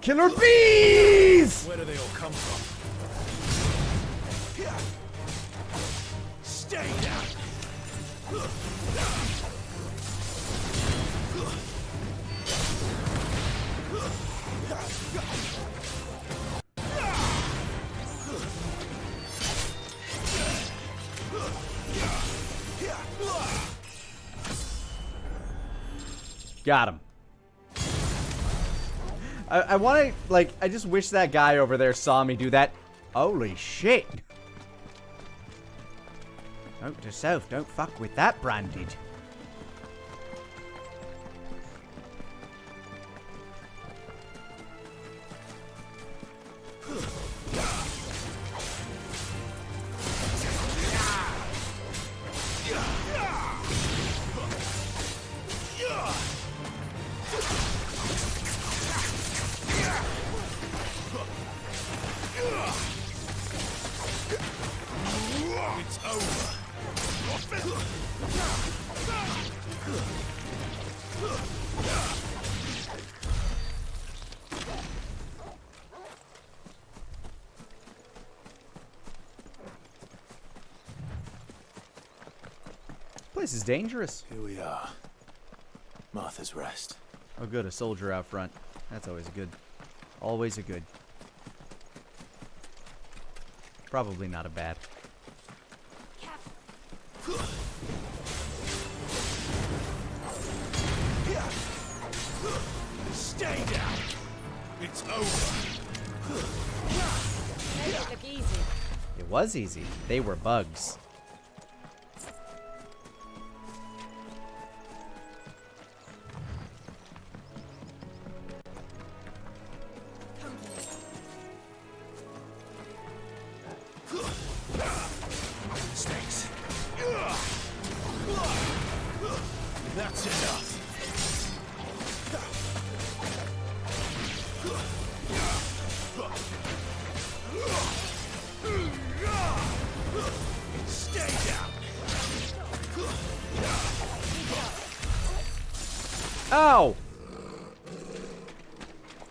Killer bees! Where do they all come from? Stay down! Got him. I want to, like, I just wish that guy over there saw me do that. Holy shit. Note to self, don't fuck with that branded. It's over. Place is dangerous. Here we are. Martha's Rest. Oh good, a soldier out front. That's always a good. Always a good. Probably not a bad. Stay down! It's over! Made it look easy. It was easy. They were bugs. Snakes. That's enough. Stay down. Ow!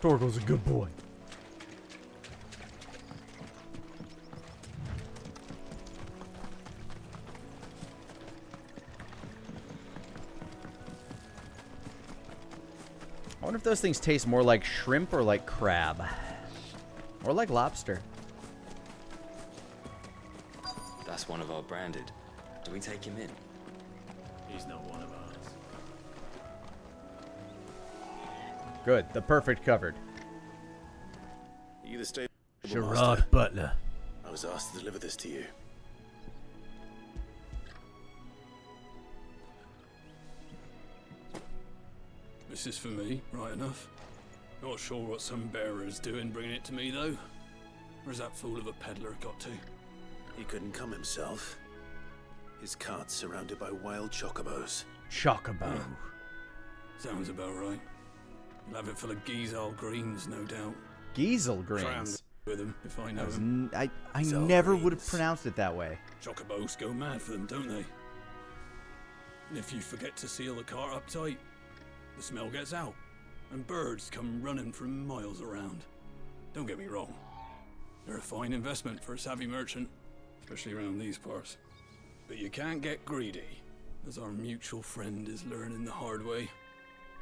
Torgo's a good boy. I wonder if those things taste more like shrimp or like crab. Or like lobster. That's one of our branded. Do we take him in? He's not one of ours. Good. The perfect covered. You the stable Gerard master? Butler. I was asked to deliver this to you. This is for me, right enough. Not sure what some bearer's doing bringing it to me, though. Where's that fool of a peddler got to? He couldn't come himself. His cart's surrounded by wild chocobos. Chocobo. Sounds about right. He'll have it full of Giesel greens, no doubt. Giesel Try and greens. with him, if I know him. I never would have pronounced it that way. Chocobos go mad for them, don't they? And if you forget to seal the cart up tight, the smell gets out, and birds come running from miles around. Don't get me wrong. They're a fine investment for a savvy merchant, especially around these parts. But you can't get greedy, as our mutual friend is learning the hard way.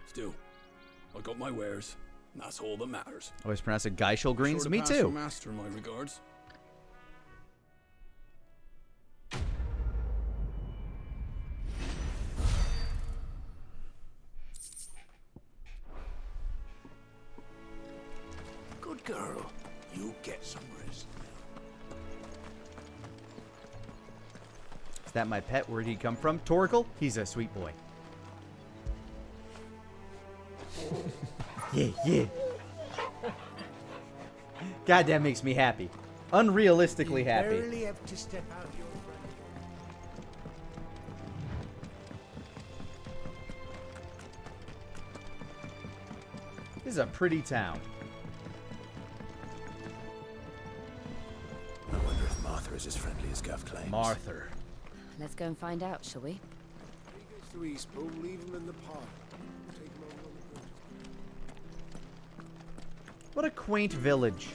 Still, I got my wares, and that's all that matters. Always pronounce it Geishel greens? Sure to Me pass too. your master my regards. Good girl. You get some rest. Is that my pet? Where'd he come from? Torgal? He's a sweet boy. Yeah, yeah. God, that makes me happy. Unrealistically happy. You barely have to step out your front. This is a pretty town. I wonder if Martha is as friendly as Gav claims. Martha. Let's go and find out, shall we? He goes to Eastbourne, leave him in the park. Take him over on the bridge. What a quaint village.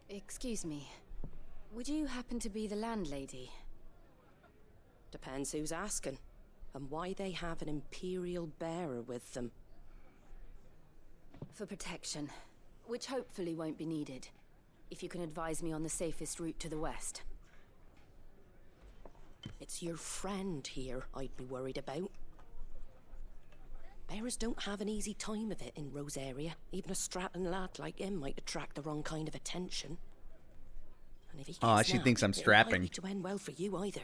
Excuse me. Would you happen to be the landlady? Depends who's asking, and why they have an Imperial bearer with them. For protection, which hopefully won't be needed. If you can advise me on the safest route to the west. It's your friend here I'd be worried about. Bearers don't have an easy time of it in Rosaria. Even a strapping lad like him might attract the wrong kind of attention. And if he gets she nabbed, thinks I'm it strapping. might to end well for you either.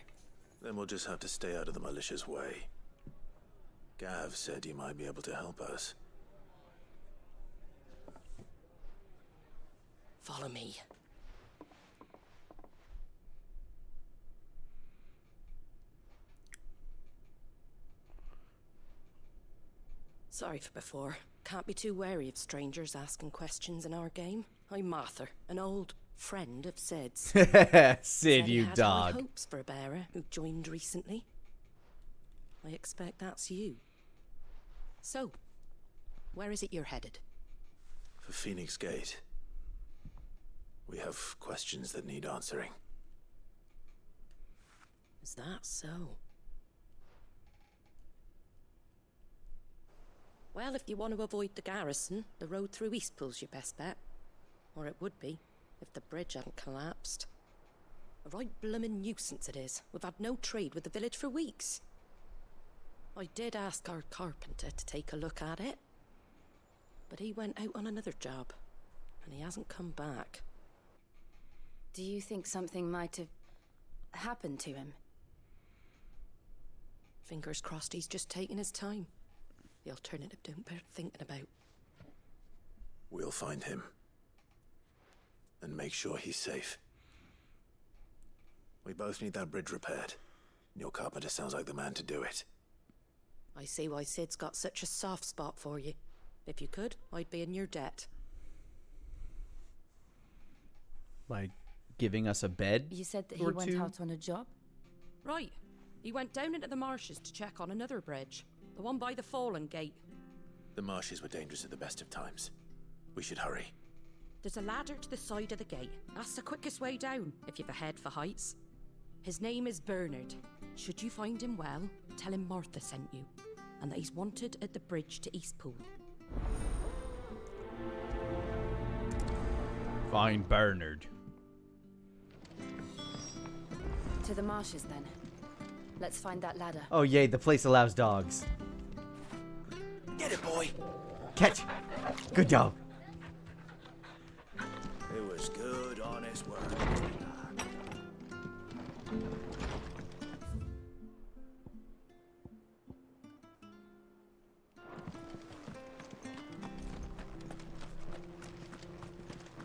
Then we'll just have to stay out of the malicious way. Gav said he might be able to help us. Follow me. Sorry for before. Can't be too wary of strangers asking questions in our game. I'm Martha, an old friend of Sid's. Sid, you had dog. high hopes for a bearer who joined recently. I expect that's you. So, where is it you're headed? For Phoenix Gate. We have questions that need answering. Is that so? Well, if you want to avoid the garrison, the road through Eastpool's your best bet. Or it would be, if the bridge hadn't collapsed. A right bloomin' nuisance it is. We've had no trade with the village for weeks. I did ask our carpenter to take a look at it. But he went out on another job, and he hasn't come back. Do you think something might have happened to him? Fingers crossed he's just taking his time. The alternative don't bear thinking about. We'll find him. And make sure he's safe. We both need that bridge repaired. Your carpenter sounds like the man to do it. I see why Sid's got such a soft spot for you. If you could, I'd be in your debt. By giving us a bed? You said that he or went two? out on a job? Right. He went down into the marshes to check on another bridge. The one by the Fallen Gate. The marshes were dangerous at the best of times. We should hurry. There's a ladder to the side of the gate. That's the quickest way down, if you've a head for heights. His name is Bernard. Should you find him well, tell him Martha sent you, and that he's wanted at the bridge to Eastpool. Find Bernard. To the marshes, then. Let's find that ladder. Oh, yay, the place allows dogs. Get it, boy! Catch! Good dog. It was good, honest work.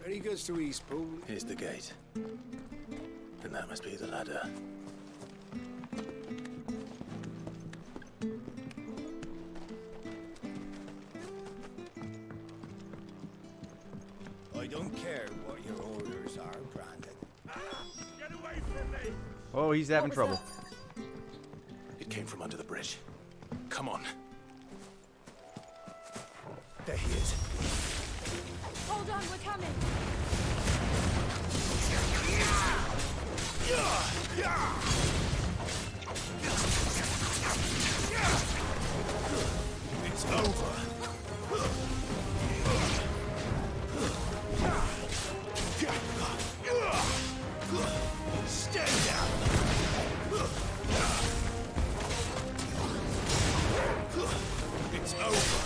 Very good to Eastpool. Here's the gate. And that must be the ladder. I don't care what your orders are, Brandon. Get away from me! Oh, he's having trouble. It came from under the bridge. Come on. There he is. Hold on, we're coming! It's over. Stand down. It's over.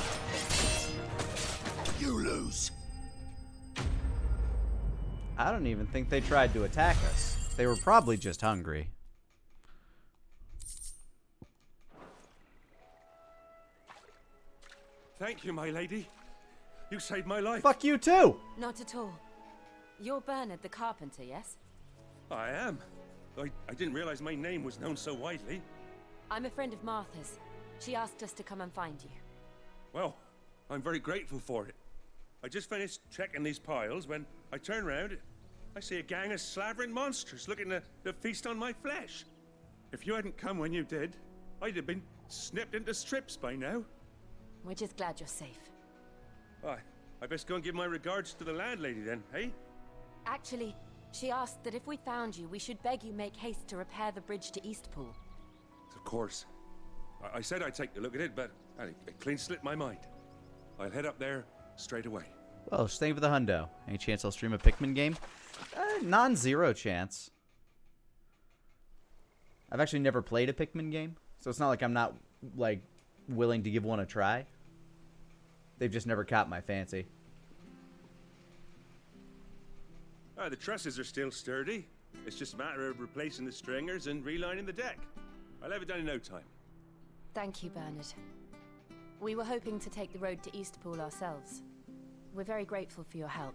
You lose. I don't even think they tried to attack us. They were probably just hungry. Thank you, my lady. You saved my life. Fuck you too! Not at all. You're Bernard the carpenter, yes? I am. I didn't realize my name was known so widely. I'm a friend of Martha's. She asked us to come and find you. Well, I'm very grateful for it. I just finished checking these piles when I turn around. I see a gang of slavering monsters looking to feast on my flesh. If you hadn't come when you did, I'd have been snipped into strips by now. We're just glad you're safe. I best go and give my regards to the landlady then, eh? Actually, she asked that if we found you, we should beg you make haste to repair the bridge to Eastpool. Of course. I said I'd take a look at it, but it clean slipped my mind. I'll head up there straight away. Well, staying for the hundo. Any chance I'll stream a Pikmin game? Non-zero chance. I've actually never played a Pikmin game, so it's not like I'm not, like, willing to give one a try. They've just never caught my fancy. The trusses are still sturdy. It's just a matter of replacing the stringers and relining the deck. I'll have it done in no time. Thank you, Bernard. We were hoping to take the road to Eastpool ourselves. We're very grateful for your help.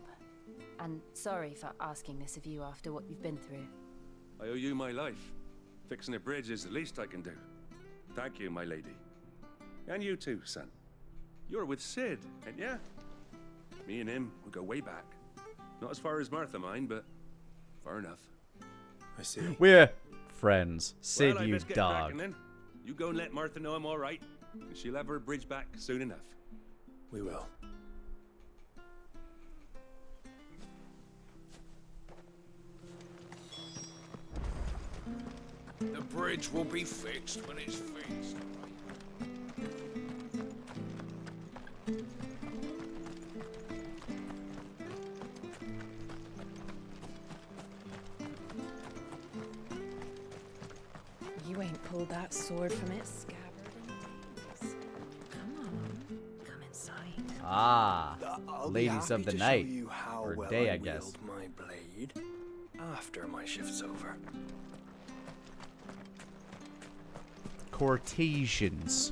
And sorry for asking this of you after what you've been through. I owe you my life. Fixing a bridge is the least I can do. Thank you, my lady. And you too, son. You're with Sid, ain't ya? Me and him, we go way back. Not as far as Martha, mind, but far enough. I see. We're friends. Sid, well, I you best get dog. cracking then. You go and let Martha know I'm all right, and she'll have her bridge back soon enough. We will. bridge will be fixed when it's fixed. You ain't pulled that sword from its scabbard in days. Come on, come inside. Ah, I'll be ladies of happy the to night. show you how Or well day, I I guess. wield my blade after my shift's over. Cortesians.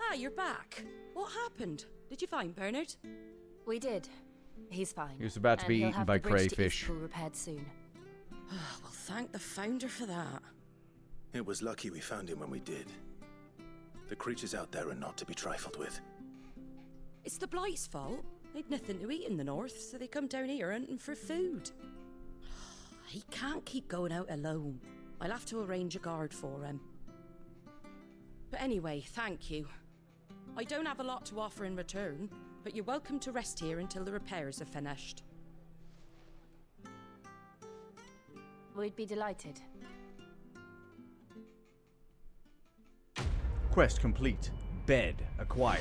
Ah, you're back. What happened? Did you find Bernard? We did. He's fine. He was about to And be he'll eaten have by the bridge to crayfish. Eastpool repaired soon. Well, thank the founder for that. It was lucky we found him when we did. The creatures out there are not to be trifled with. It's the Blight's fault. They've nothing to eat in the north, so they come down here hunting for food. He can't keep going out alone. I'll have to arrange a guard for him. But anyway, thank you. I don't have a lot to offer in return, but you're welcome to rest here until the repairs are finished. We'd be delighted. Quest complete. Bed acquired.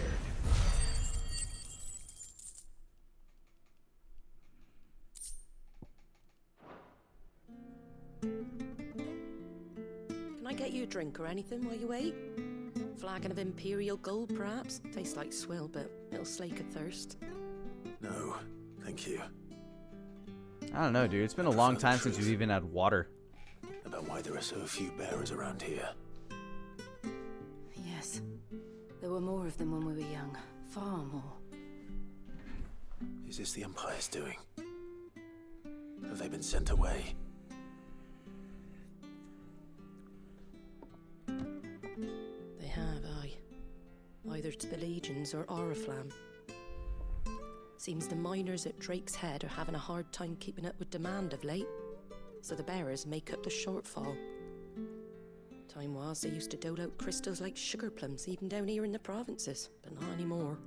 Can I get you a drink or anything while you wait? Flagon of Imperial Gold, perhaps? Tastes like swill, but it'll slake a thirst. No, thank you. I don't know, dude. It's been a long time since we've even had water. About why there are so few bearers around here. Yes. There were more of them when we were young. Far more. Is this the Empire's doing? Have they been sent away? They have, aye. Either to the Legions or Oriflamme. Seems the miners at Drake's Head are having a hard time keeping up with demand of late, so the bearers make up the shortfall. Time was they used to dole out crystals like sugar plums even down here in the provinces, but not anymore.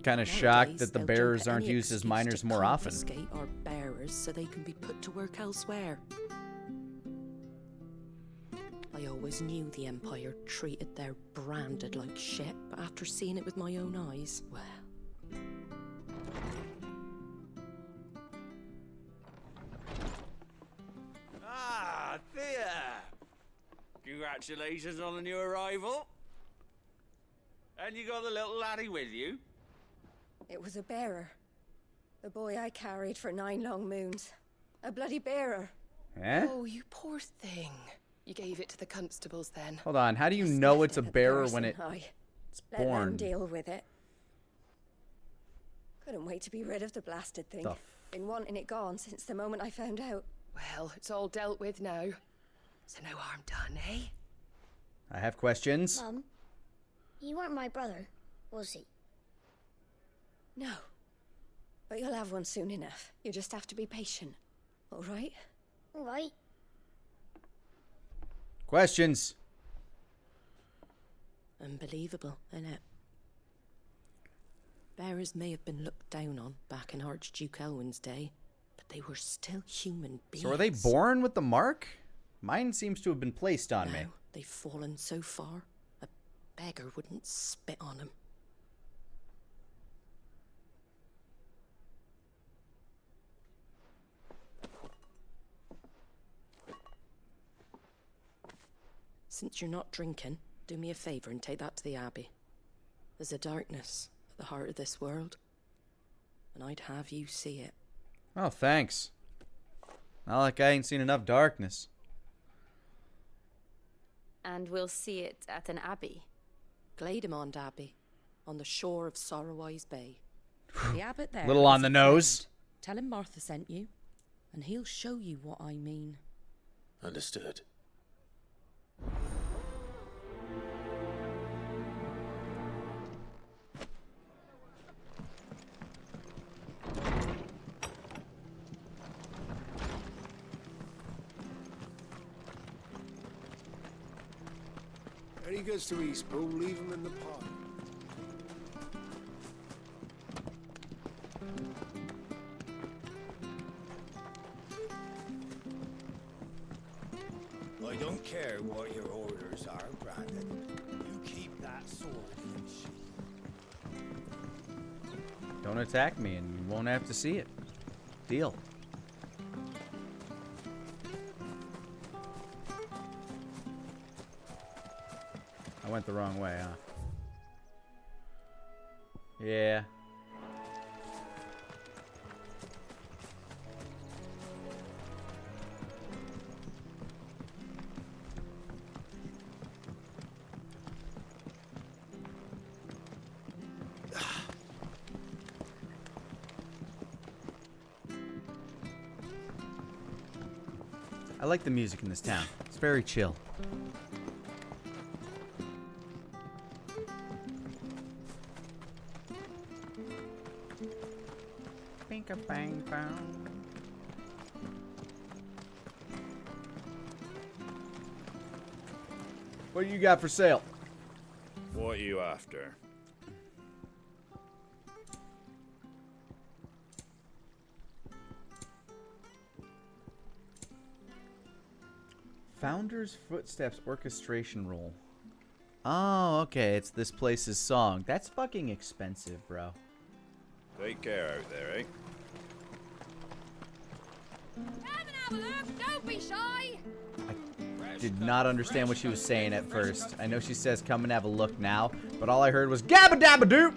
Kind of shocked that the bearers aren't used as miners more often. Confiscate our bearers so they can be put to work elsewhere. I always knew the Empire treated their branded like shit, but after seeing it with my own eyes, well... Ah, Thea! Congratulations on the new arrival. And you got the little laddie with you? It was a bearer. The boy I carried for 9 long moons. A bloody bearer. Eh? Oh, you poor thing. You gave it to the constables then. Hold on. How do you know it's a bearer when it's Let them born? deal with it. Couldn't wait to be rid of the blasted thing. Been wanting it gone since the moment I found out. Well, it's all dealt with now. So no harm done, eh? I have questions. Mum, you weren't my brother, was he? No. But you'll have one soon enough. You just have to be patient. All right? All right. Questions. Unbelievable, innit? Bearers may have been looked down on back in Archduke Elwin's day, but they were still human beings. So are they born with the mark? Mine seems to have been placed on me. No, they've fallen so far, a beggar wouldn't spit on them. Since you're not drinking, do me a favour and take that to the Abbey. There's a darkness at the heart of this world, and I'd have you see it. Oh, thanks. Not like I ain't seen enough darkness. And we'll see it at an abbey. Glademond Abbey, on the shore of Sorrowwise Bay. The abbot there. Little on is the a nose. friend. Tell him Martha sent you, and he'll show you what I mean. Understood. When he gets to Eastpool, leave him in the pod. I don't care what your orders are, Brandon. You keep that sword in your sheath. Don't attack me and you won't have to see it. Deal. I went the wrong way, huh? Yeah. I like the music in this town. It's very chill. Bang bang. What do you got for sale? What are you after? Founder's Footsteps orchestration roll. Oh, okay. It's this place's song. That's fucking expensive, bro. Take care out there, eh? Don't be shy! Did not understand what she was saying at first. I know she says come and have a look now, but all I heard was gabba dabba doop.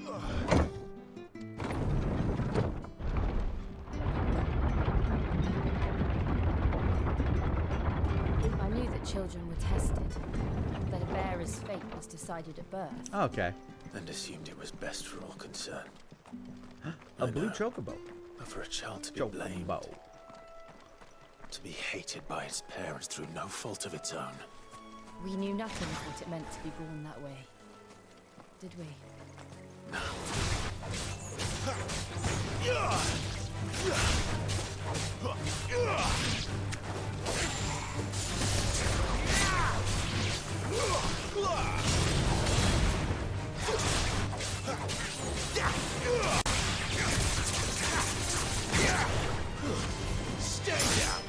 I knew that children were tested, that a bearer's fate was decided at birth. Okay. And assumed it was best for all concerned. A blue chocobo. But for a child to be blamed. To be hated by its parents through no fault of its own. We knew nothing of what it meant to be born that way. Did we? Stay down!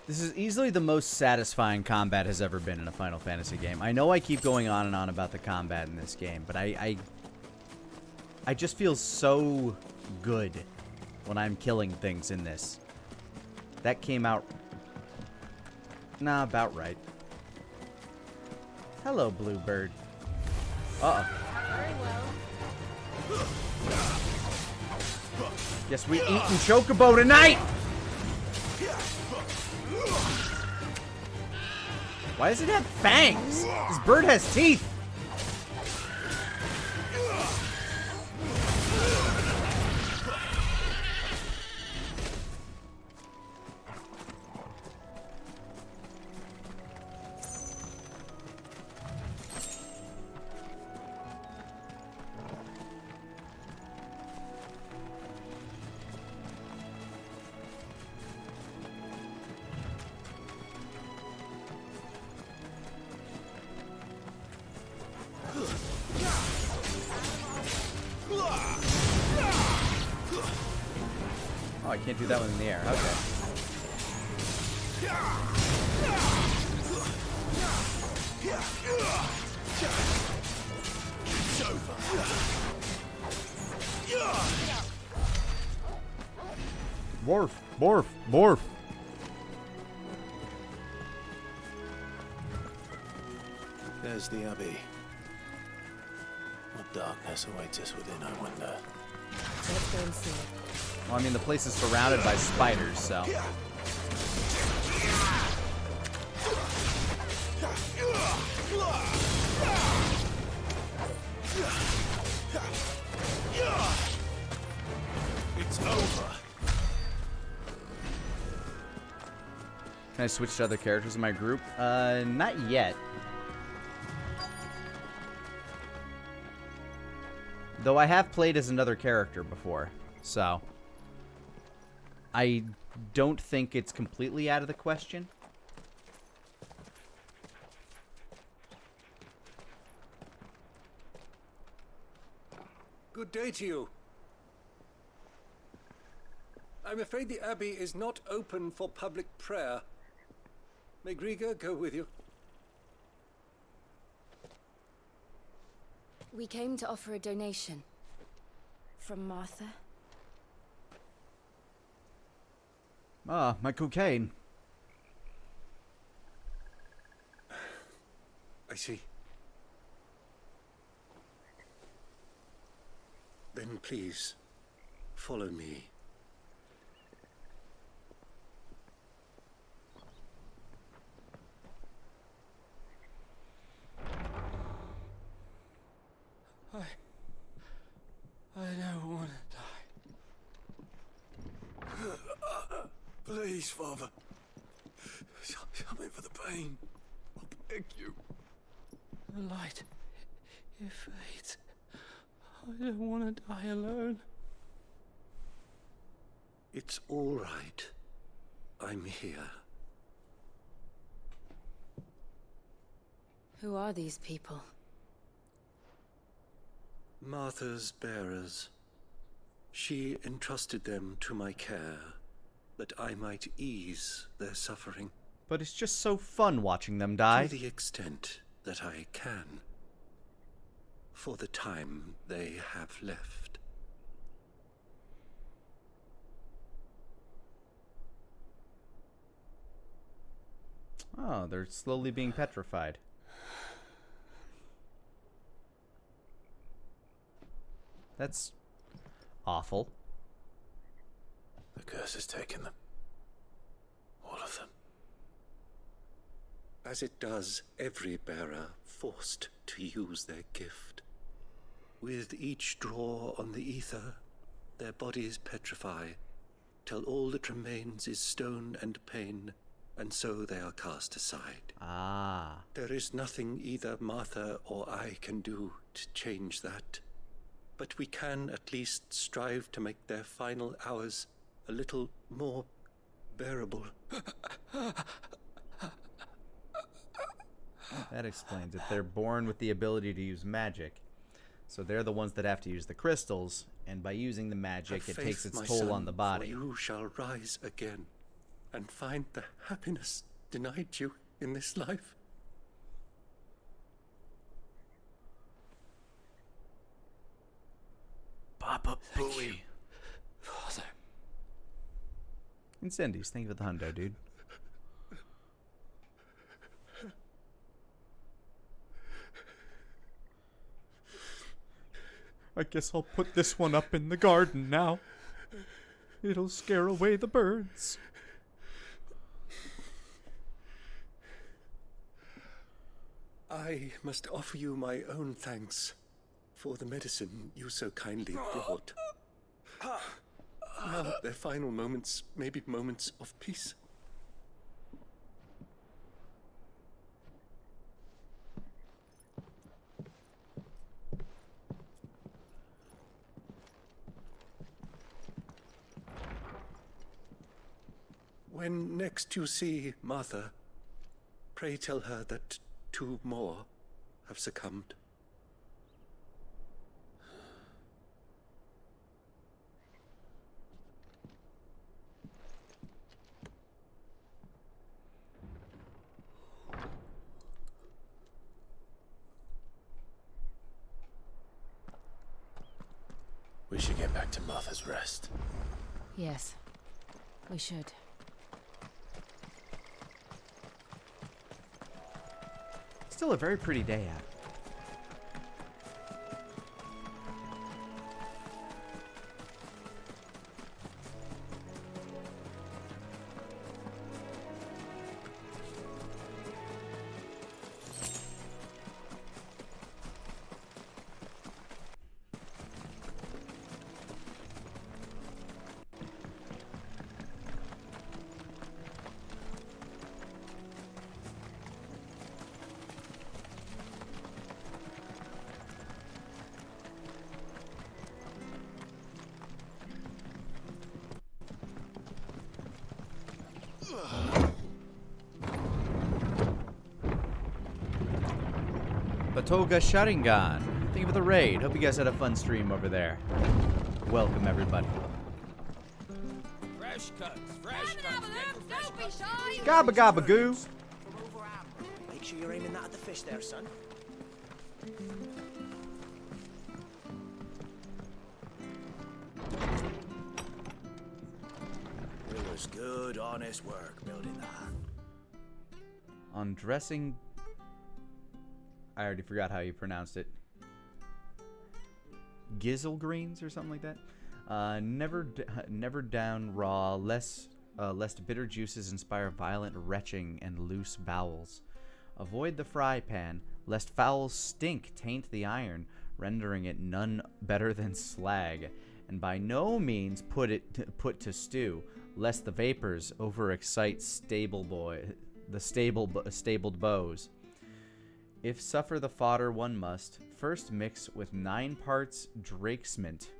This is easily the most satisfying combat has ever been in a Final Fantasy game. I know I keep going on and on about the combat in this game, but I just feel so good when I'm killing things in this. That came out... Nah, about right. Hello, Bluebird. Uh-oh. Very well. Guess we eatin' Chocobo tonight! Why does it have fangs? This bird has teeth! Oh, I can't do that one in the air. Okay. Morph, morph, morph. There's the Abbey. What darkness awaits us within, I wonder. Let's go and see it. Well, I mean, the place is surrounded by spiders, so... It's over. Can I switch to other characters in my group? Not yet. Though I have played as another character before, so I don't think it's completely out of the question. Good day to you. I'm afraid the Abbey is not open for public prayer. May Grieger go with you? We came to offer a donation. From Martha. Ah, my cocaine. I see. Then please, follow me. I don't want to die. Please, Father. Something for the pain. I beg you. The light. It fades. I don't want to die alone. It's all right. I'm here. Who are these people? Martha's bearers. She entrusted them to my care, that I might ease their suffering. But it's just so fun watching them die. To the extent that I can. For the time they have left. Oh, they're slowly being petrified. That's awful. The curse has taken them. All of them. As it does every bearer forced to use their gift. With each draw on the ether, their bodies petrify, till all that remains is stone and pain, and so they are cast aside. Ah. There is nothing either Martha or I can do to change that. But we can at least strive to make their final hours a little more bearable. That explains it. They're born with the ability to use magic. So they're the ones that have to use the crystals, and by using the magic, Have it takes faith, its my toll son, on the body. For you shall rise again, and find the happiness denied you in this life. Papa Booey. Father. Incendies, thank you for the hundo, dude. I guess I'll put this one up in the garden now. It'll scare away the birds. I must offer you my own thanks for the medicine you so kindly brought. Now their final moments may be moments of peace. When next you see Martha, pray tell her that 2 more have succumbed. We should get back to Martha's Rest. Yes, we should. Still a very pretty day out. Batoga Sharingan. Thank you for the raid. Hope you guys had a fun stream over there. Welcome, everybody. Fresh cuts, fresh cuts. Gabba gabba goo. Make sure you're aiming that at the fish there, son. It was good, honest work building that. Undressing. I already forgot how you pronounced it. Gizzle greens or something like that. Never down raw, lest bitter juices inspire violent retching and loose bowels. Avoid the fry pan, lest foul stink taint the iron, rendering it none better than slag. And by no means put to stew, lest the vapors overexcite stabled bows. If suffer the fodder one must, first mix with 9 parts drake's mint,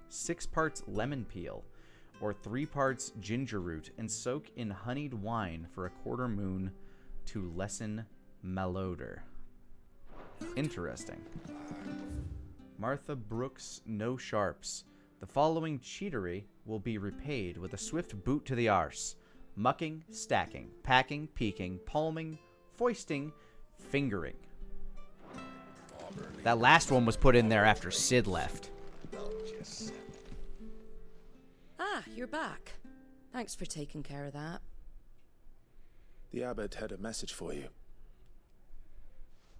6 parts lemon peel, or 3 parts ginger root, and soak in honeyed wine for a quarter moon to lessen malodor. Interesting. Martha Brooks, no sharps. The following cheatery will be repaid with a swift boot to the arse. Mucking, stacking, packing, peeking, palming, foisting, fingering. That last one was put in there after Sid left. Ah, you're back. Thanks for taking care of that. The abbot had a message for you.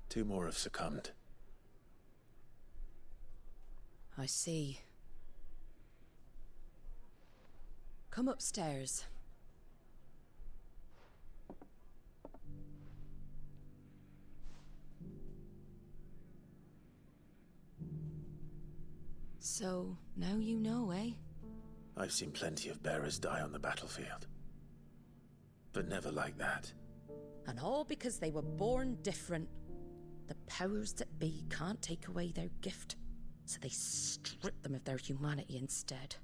2 more have succumbed. I see. Come upstairs. So, now you know, eh? I've seen plenty of bearers die on the battlefield. But never like that. And all because they were born different. The powers that be can't take away their gift, so they strip them of their humanity instead.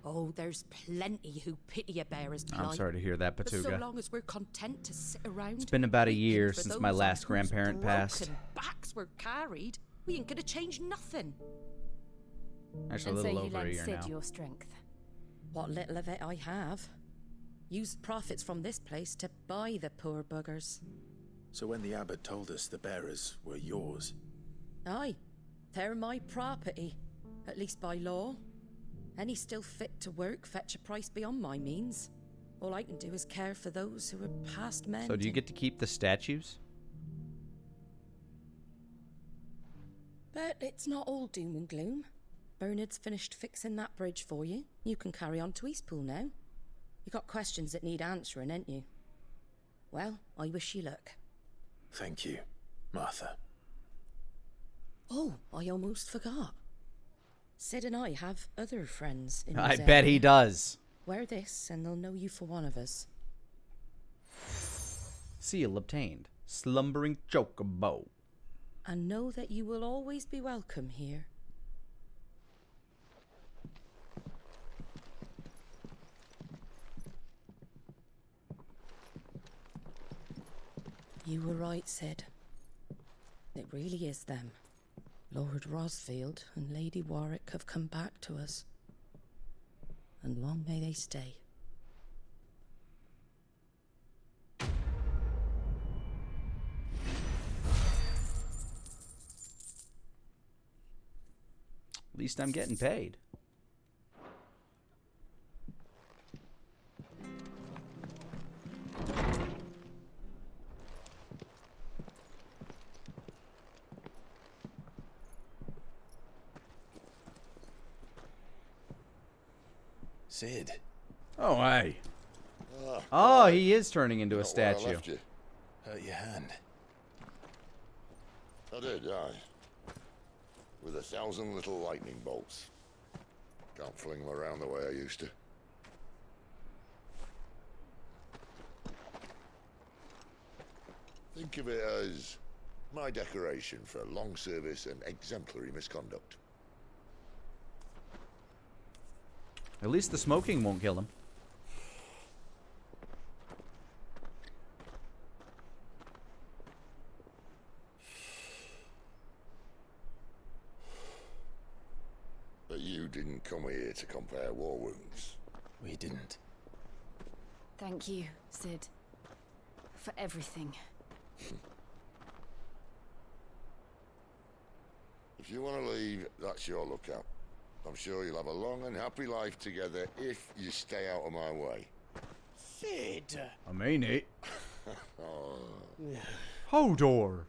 Oh, there's plenty who pity a bearer's plight. I'm sorry to hear that, But so Batuga. long as we're content to sit around, It's been about a year waiting for since my those last on whose grandparent passed. broken backs were carried, we ain't gonna change nothing. Actually, a And so little you over a lend year Sid now. your strength. What little of it I have. Used profits from this place to buy the poor buggers. So when the abbot told us the bearers were yours, Aye, they're my property, at least by law. Any still fit to work fetch a price beyond my means. All I can do is care for those who are past men. So do you get to keep the statues? But it's not all doom and gloom. Bernard's finished fixing that bridge for you. You can carry on to Eastpool now. You got questions that need answering, ain't you? Well, I wish you luck. thank you, Martha. Oh, I almost forgot. Sid and I have other friends in I this bet he area. does. Wear this, and they'll know you for one of us. Seal obtained. Slumbering Chocobo. And know that you will always be welcome here. You were right, Sid. It really is them. Lord Rosfield and Lady Warwick have come back to us. And long may they stay. At least I'm getting paid. Sid. Oh, hey. Ah, Oh, he is turning into a not where I statue. left you. Hurt your hand. I did, aye. With 1,000 little lightning bolts. Can't fling them around the way I used to. Think of it as my decoration for long service and exemplary misconduct. At least the smoking won't kill him. two didn't come here to compare war wounds. We didn't. Thank you, Sid. For everything. If you want to leave, that's your lookout. I'm sure you'll have a long and happy life together if you stay out of my way. Sid! I mean it. Oh. Hodor.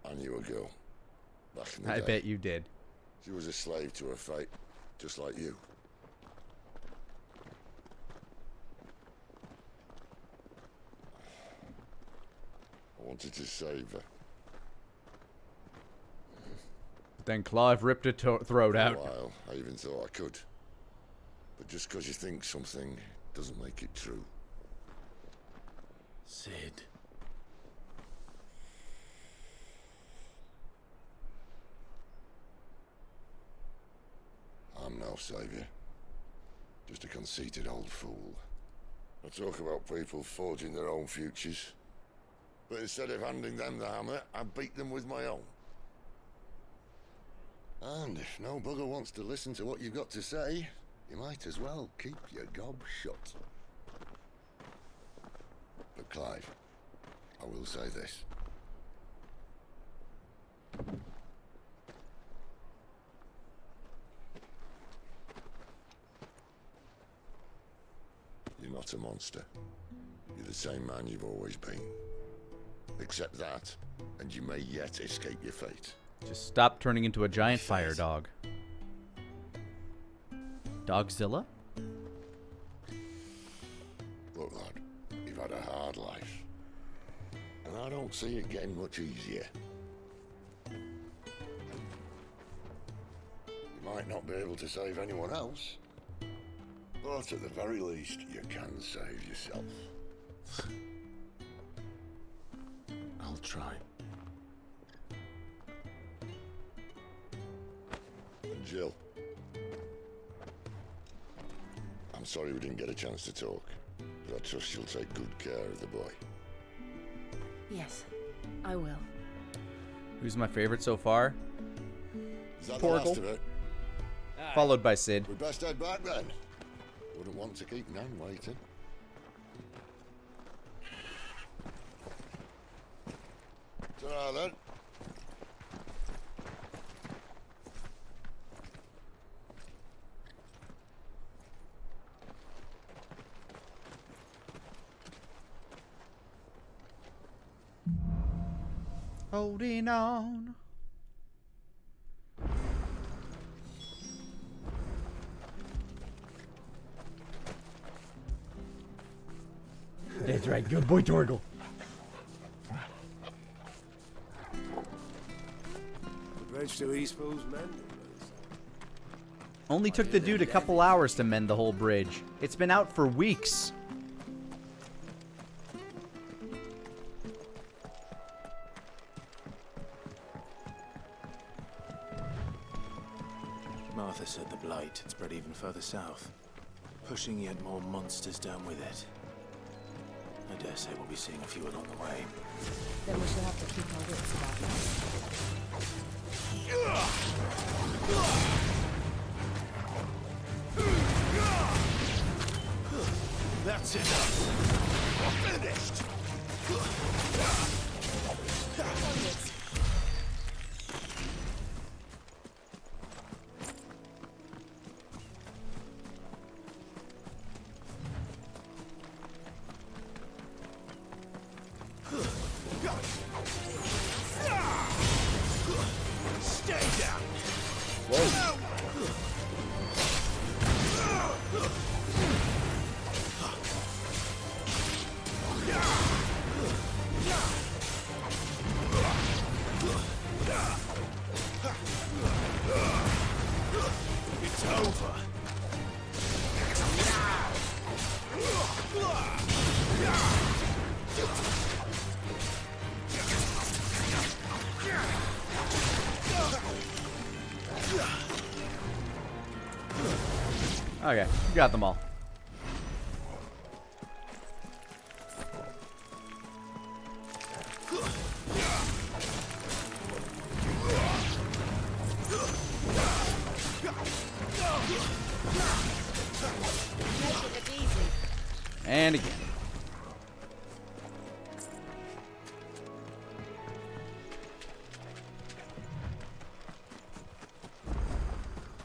I knew a girl. Back in the I day. bet you did. She was a slave to her fate, just like you. I wanted to save her. Then Clive ripped her throat For out. a while, I even thought I could. But just because you think something doesn't make it true. Sid. I'm no savior. Just a conceited old fool. I talk about people forging their own futures. But instead of handing them the hammer, I beat them with my own. And if no bugger wants to listen to what you've got to say, you might as well keep your gob shut. But Clive, I will say this. You're not a monster. You're the same man you've always been. Accept that, and you may yet escape your fate. Just stop turning into a giant fire dog. Dogzilla? Look, lad, you've had a hard life. And I don't see it getting much easier. You might not be able to save anyone else, but at the very least, you can save yourself. I'll try. And Jill, I'm sorry we didn't get a chance to talk, but I trust you'll take good care of the boy. Yes, I will. Who's my favorite so far? Is that the last Porgal. of it? Followed by Sid. We best head back then. Wouldn't want to keep Nan waiting. Ta-ra then. Holding on. That's right, good boy, Torgal. The bridge to East Pool's mended. Only took the dude a couple hours to mend the whole bridge. It's been out for weeks. Martha said the blight had spread even further south, pushing yet more monsters down with it. I dare say we'll be seeing a few along the way. Then we shall have to keep our wits about us. That's enough. We're finished. Stay down. It's over. Okay, got them all. And again.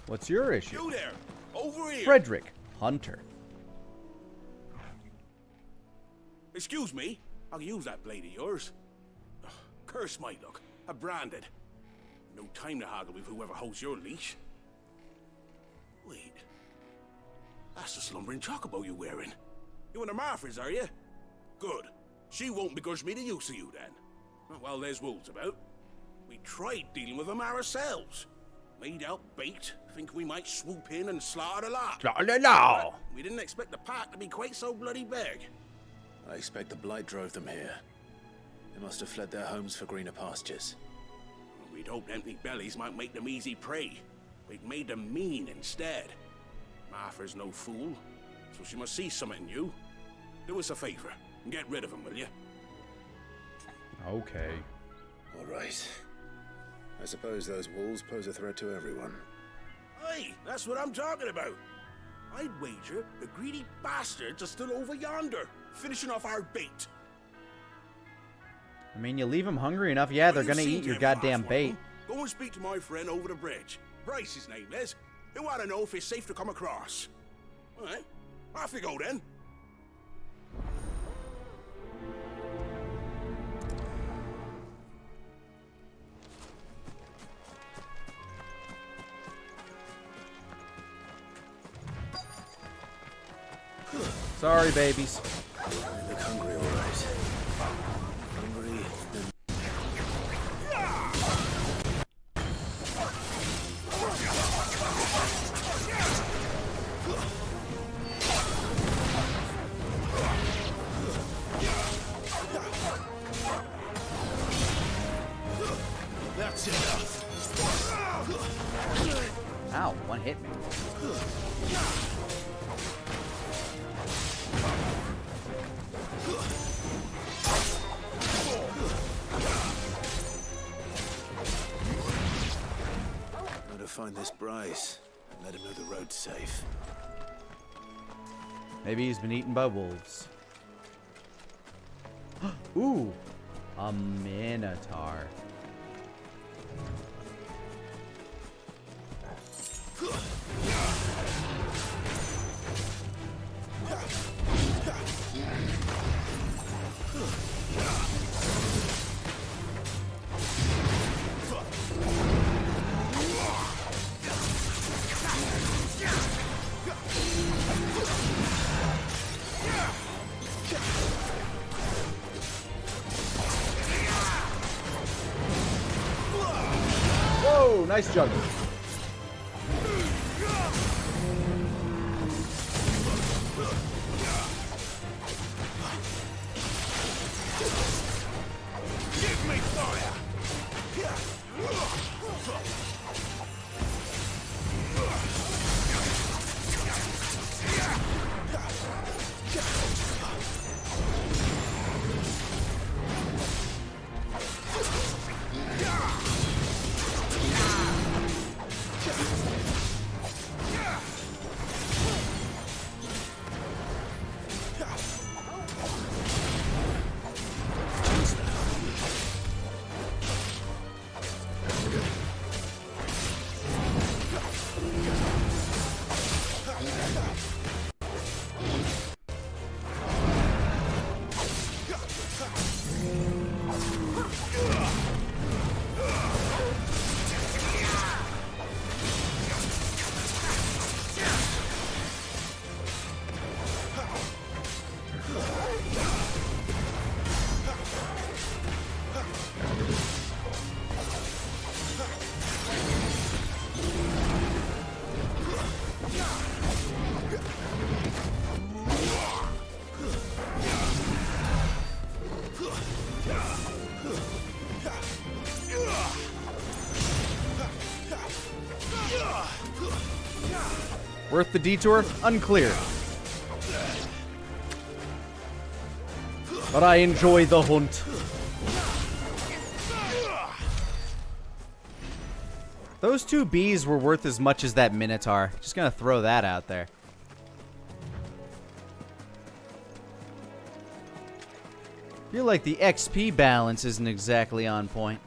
What's your issue? You there! Over here! Frederick Hunter. Excuse me? I can use that blade of yours. Ugh, curse my luck. I'm branded. No time to haggle with whoever holds your leash. Wait. That's the slumbering chocobo you're wearing. You and the Marthas, are you? Good. She won't begrudge me the use of you, then. Not while there's wolves about. We tried dealing with them ourselves. Made out bait, think we might swoop in and slaughter the lot. No. But we didn't expect the pack to be quite so bloody big. I expect the blight drove them here. They must have fled their homes for greener pastures. We'd hoped empty bellies might make them easy prey. We'd made them mean instead. Martha's no fool, so she must see something in you. Do us a favor and get rid of them, will you? Okay. All right. I suppose those wolves pose a threat to everyone. Hey, that's what I'm talking about. I'd wager the greedy bastards are still over yonder, finishing off our bait. I mean, you leave them hungry enough, yeah, they're Well, gonna you've eat seen your them goddamn last bait. one. Go and speak to my friend over the bridge. Bryce, his name is. He'll want to know if it's safe to come across. All right, off you go then. Sorry, babies. They look hungry, all right. Hungry and... That's enough. Ow, one hit me. Gotta find this Bryce and let him know the road's safe. Maybe he's been eaten by wolves. Ooh, a minotaur. Whoa, nice juggle. Give me fire. Worth the detour? Unclear. But I enjoy the hunt. Those two bees were worth as much as that minotaur. Just gonna throw that out there. Feel like the XP balance isn't exactly on point.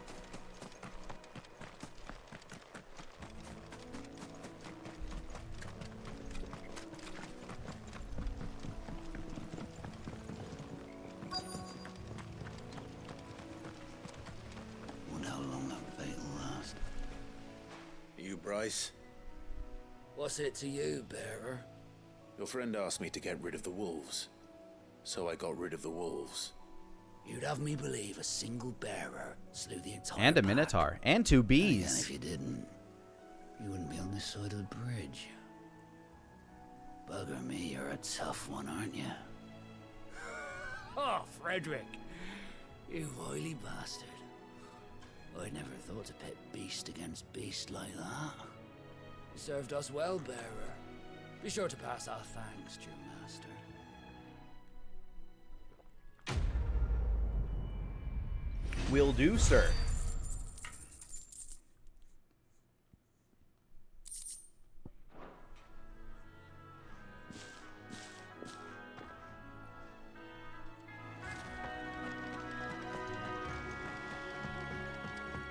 Wonder how long that fate will last. You, Bryce? What's it to you, bearer? Your friend asked me to get rid of the wolves. So I got rid of the wolves. You'd have me believe a single bearer slew the entire And a pack. minotaur. And 2 And bees. if you didn't, you wouldn't be on this side of the bridge. Bugger me, you're a tough one, aren't you? Oh, Frederick! You wily bastard. I'd never thought to pit beast against beast like that. You served us well, bearer. Be sure to pass our thanks to your master. Will do, sir.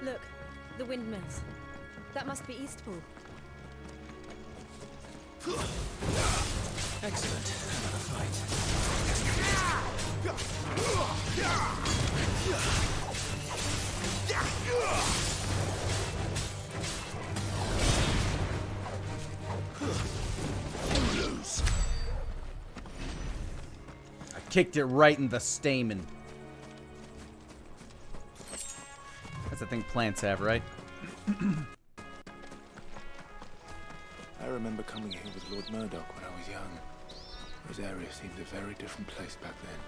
Look, the windmills. That must be Eastpool. Excellent. Another fight. I kicked it right in the stamen. That's the thing plants have, right? I remember coming here with Lord Murdoch when I was young. This area seemed a very different place back then.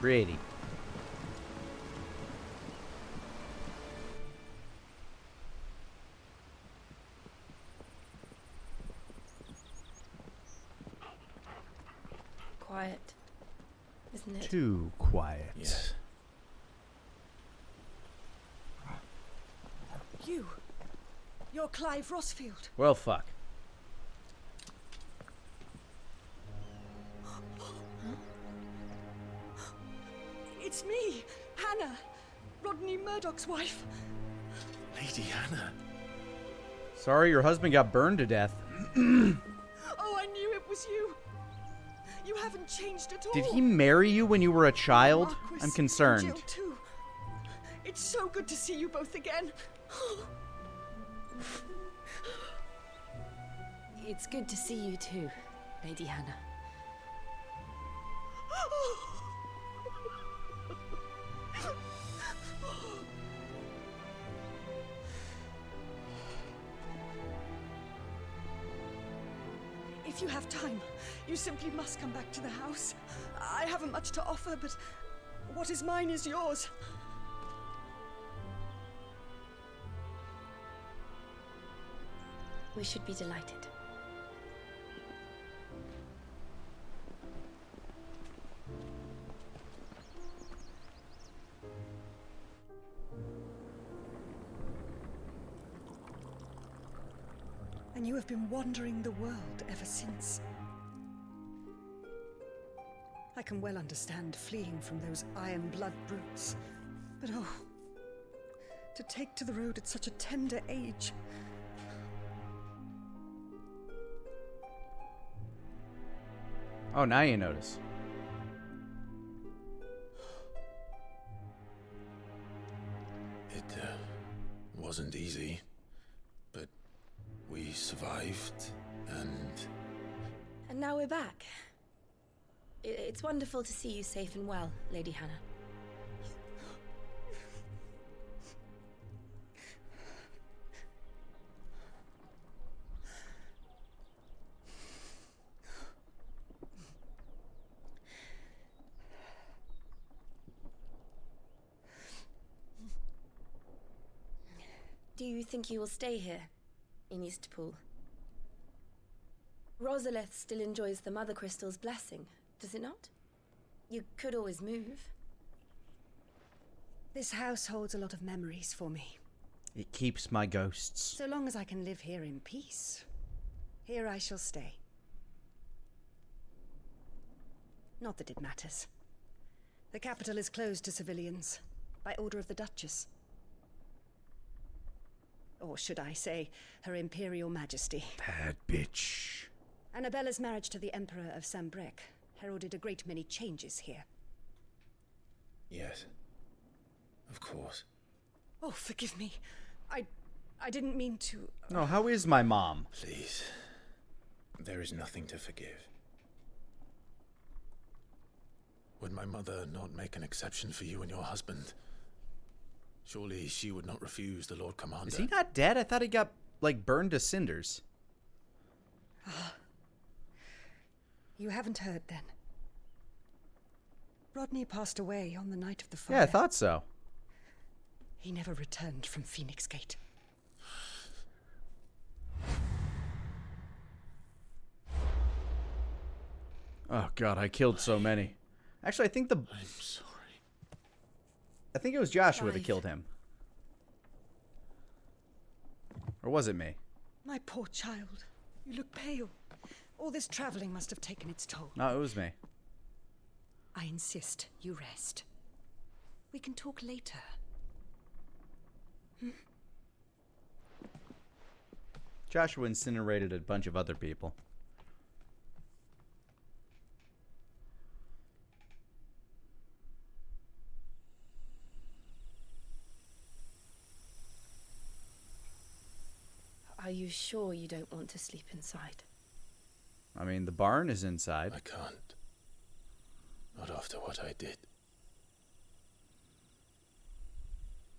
Pretty. Quiet, isn't it? Too quiet. Yes. You're Clive Rossfield. Well, fuck. It's me, Hannah, Rodney Murdoch's wife. Lady Hannah. Sorry, your husband got burned to death. Oh, I knew it was you. You haven't changed at all. Did he marry you when you were a child? Marquis, I'm concerned. Jill too. It's so good to see you both again. It's good to see you too, Lady Hannah. If you have time, you simply must come back to the house. I haven't much to offer, but what is mine is yours. We should be delighted. And you have been wandering the world ever since. I can well understand fleeing from those iron blood brutes. But oh, to take to the road at such a tender age. Oh, now you notice. It wasn't easy, but we survived, and... And now we're back. It's wonderful to see you safe and well, Lady Hannah. Do you think you will stay here, in Eastpool? Rosalith still enjoys the Mother Crystal's blessing, does it not? You could always move. This house holds a lot of memories for me. It keeps my ghosts. So long as I can live here in peace, Here I shall stay. Not that it matters. The capital is closed to civilians, by order of the Duchess. Or should I say, Her Imperial Majesty. Bad bitch. Annabella's marriage to the Emperor of Sambrec heralded a great many changes here. Yes. Of course. Oh, forgive me. I didn't mean to... Oh, how is my mom? Please. There is nothing to forgive. Would my mother not make an exception for you and your husband? Surely she would not refuse the Lord Commander. Is he not dead? I thought he got, like, burned to cinders. You haven't heard, then. Rodney passed away on the night of the fire. Yeah, I thought so. He never returned from Phoenix Gate. Oh, God, I killed so many. Actually, I think I'm sorry. I think it was Joshua that killed him. Or was it me? My poor child. You look pale. All this traveling must have taken its toll. No, it was me. I insist you rest. We can talk later. Joshua incinerated a bunch of other people. Are you sure you don't want to sleep inside? I mean, the barn is inside. I can't. Not after what I did.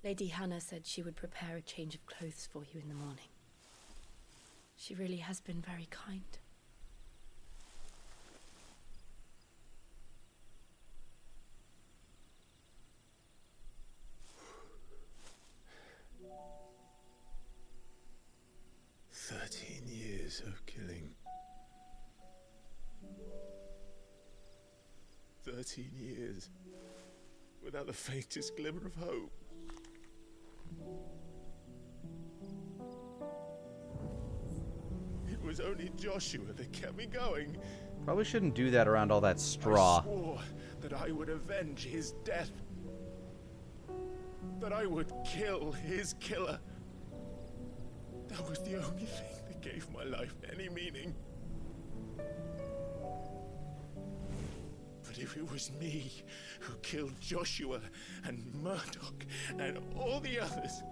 Lady Hannah said she would prepare a change of clothes for you in the morning. She really has been very kind. Years of killing. 13 years without the faintest glimmer of hope. It was only Joshua that kept me going. Probably shouldn't do that around all that straw. I swore that I would avenge his death. That I would kill his killer. That was the only thing that gave my life any meaning. But if it was me who killed Joshua and Murdoch and all the others,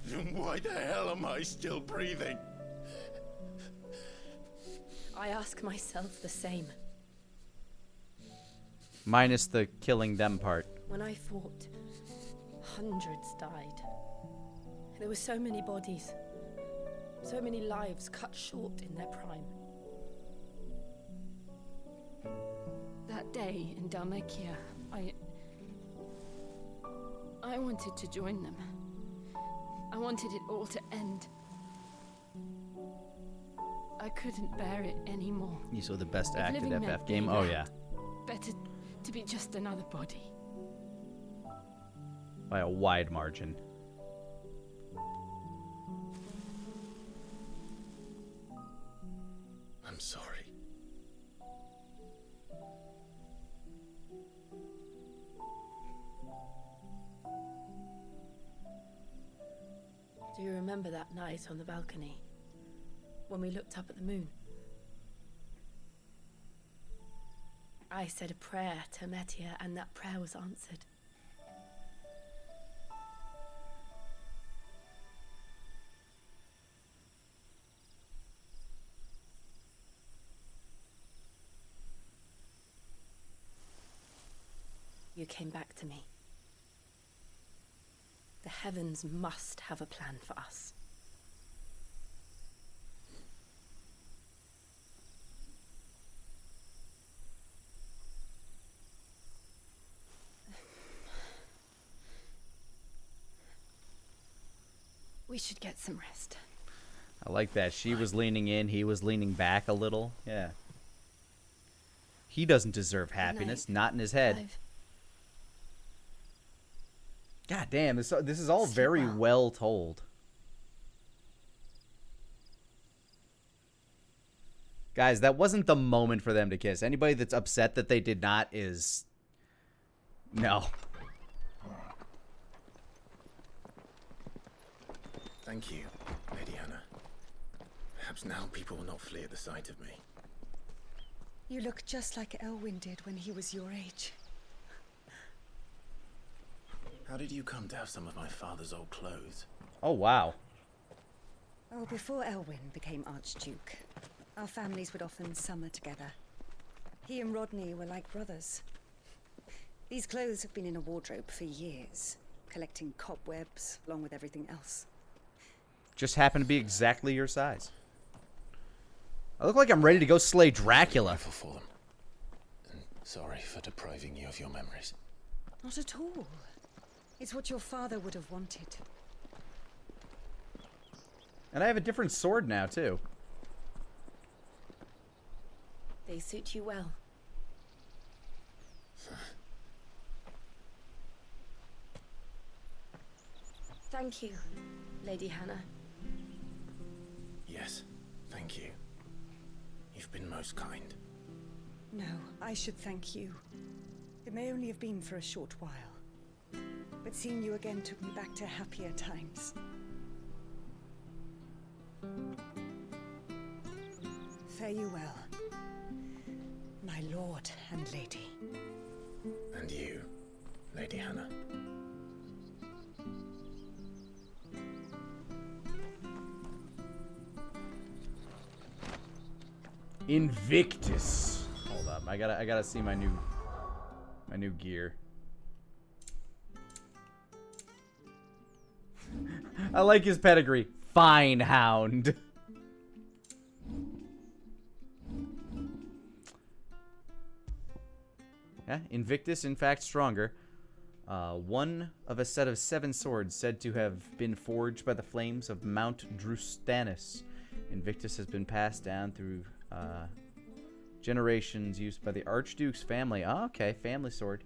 then why the hell am I still breathing? I ask myself the same. Minus the killing them part. When I fought, hundreds died. There were so many bodies, so many lives cut short in their prime. That day in Dalmekia, I wanted to join them. I wanted it all to end. I couldn't bear it anymore. You saw the best If acted living FF meant game? being Oh, out, yeah. Better to be just another body. By a wide margin. I'm sorry. Do you remember that night on the balcony? When we looked up at the moon? I said a prayer to Metia, and that prayer was answered. You came back to me. The heavens must have a plan for us. We should get some rest. I like that. She was leaning in, he was leaning back a little. Yeah. He doesn't deserve happiness, not in his head. God damn, this is all very well told. Guys, that wasn't the moment for them to kiss. Anybody that's upset that they did not is... No. Thank you, Lady Hannah. Perhaps now people will not flee at the sight of me. You look just like Elwyn did when he was your age. How did you come to have some of my father's old clothes? Oh, wow. Oh, before Elwyn became Archduke, our families would often summer together. He and Rodney were like brothers. These clothes have been in a wardrobe for years, collecting cobwebs along with everything else. Just happen to be exactly your size. I look like I'm ready to go slay Dracula. For them. And sorry for depriving you of your memories. Not at all. It's what your father would have wanted. And I have a different sword now, too. They suit you well. Thank you, Lady Hannah. Yes, thank you. You've been most kind. No, I should thank you. It may only have been for a short while, but seeing you again took me back to happier times. Fare you well, my lord and lady. And you, Lady Hannah. Invictus. Hold up, I gotta see my new gear. I like his pedigree. Fine hound. Yeah, Invictus, in fact, stronger. One of a set of 7 swords said to have been forged by the flames of Mount Drustanus. Invictus has been passed down through generations, used by the Archduke's family. Oh, okay, family sword.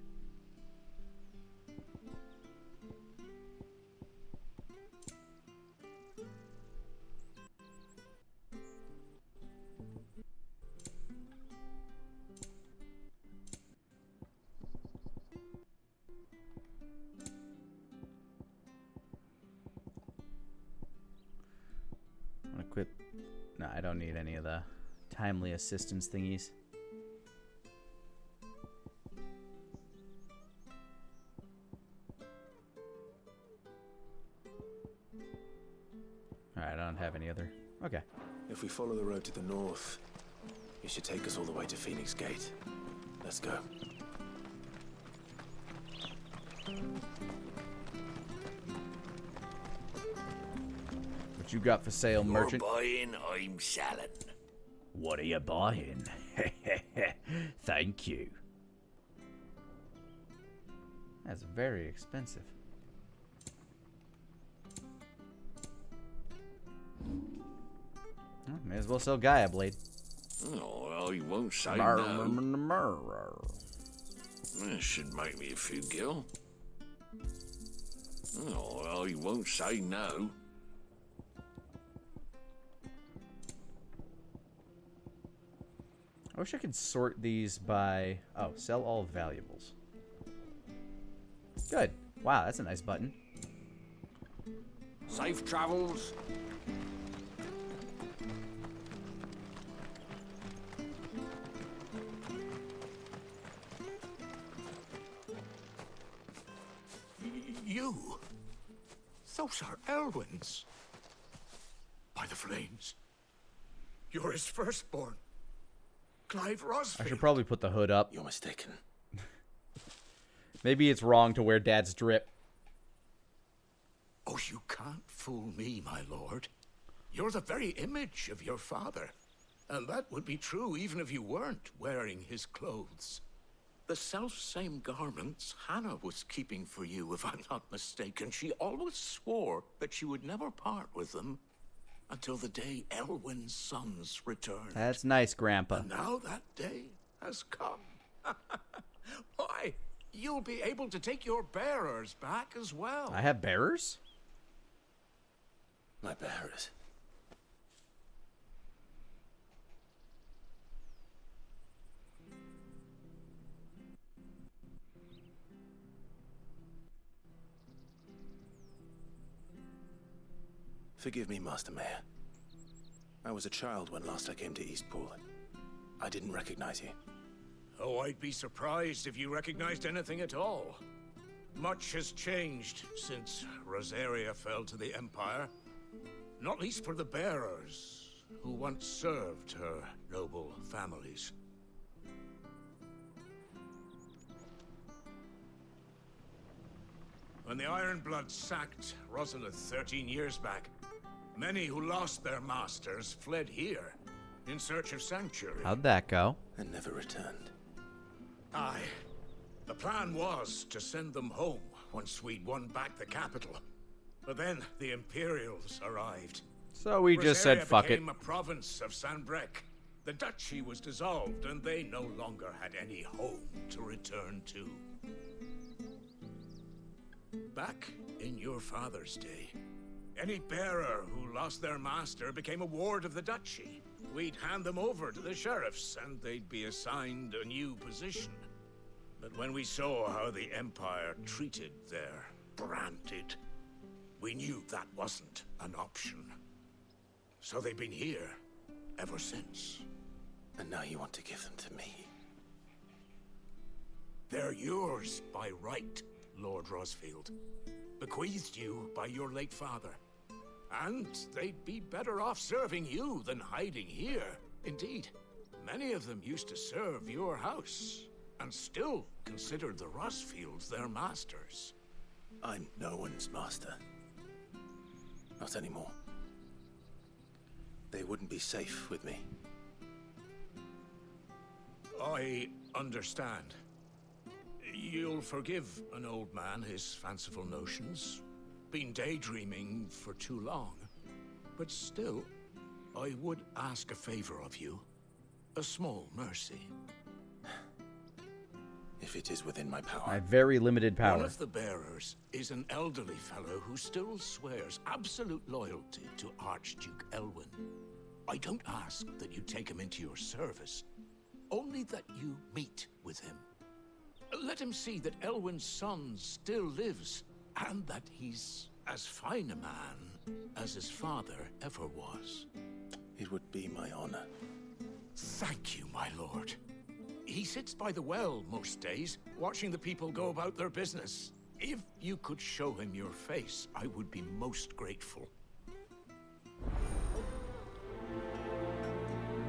I'm gonna quit. No, I don't need any of the timely assistance thingies. Alright, I don't have any other. Okay. If we follow the road to the north, it should take us all the way to Phoenix Gate. Let's go. What you got for sale, merchant? You're buying, I'm selling. What are you buying? Thank you. That's very expensive. Oh, may as well sell Gaia Blade. Oh, well, you won't say no. That should make me a few gil. Oh, well, you won't say no. I wish I could sort these by... Oh, sell all valuables. Good. Wow, that's a nice button. Safe travels. You? Those are Elwyn's. By the flames. You're his firstborn. Clive Rosfield. I should probably put the hood up. You're mistaken. Maybe it's wrong to wear Dad's drip. Oh, you can't fool me, my lord. You're the very image of your father. And that would be true even if you weren't wearing his clothes. The self-same garments Hannah was keeping for you, if I'm not mistaken. She always swore that she would never part with them until the day Elwyn's sons returned. That's nice, Grandpa. And now that day has come. Why, you'll be able to take your bearers back as well. I have bearers? My bearers. Forgive me, Master Mayor. I was a child when last I came to Eastpool. I didn't recognize you. Oh, I'd be surprised if you recognized anything at all. Much has changed since Rosaria fell to the Empire. Not least for the bearers, who once served her noble families. When the Ironbloods sacked Rosalith 13 years back, many who lost their masters fled here in search of sanctuary. How'd that go? And never returned. Aye. The plan was to send them home once we'd won back the capital. But then the Imperials arrived. So we just said fuck it. Became a province of Sanbreque. The duchy was dissolved, and they no longer had any home to return to. Back in your father's day, any bearer who lost their master became a ward of the duchy. We'd hand them over to the sheriffs, and they'd be assigned a new position. But when we saw how the Empire treated their branded, we knew that wasn't an option. So they've been here ever since. And now you want to give them to me? They're yours by right, Lord Rosfield. Bequeathed you by your late father. And they'd be better off serving you than hiding here. Indeed, many of them used to serve your house, and still considered the Rosfields their masters. I'm no one's master. Not anymore. They wouldn't be safe with me. I understand. You'll forgive an old man his fanciful notions. Been daydreaming for too long. But still, I would ask a favor of you. A small mercy. If it is within my power. My very limited power. One of the bearers is an elderly fellow who still swears absolute loyalty to Archduke Elwyn. I don't ask that you take him into your service, only that you meet with him. Let him see that Elwyn's son still lives, and that he's as fine a man as his father ever was. It would be my honor. Thank you, my lord. He sits by the well most days, watching the people go about their business. If you could show him your face, I would be most grateful.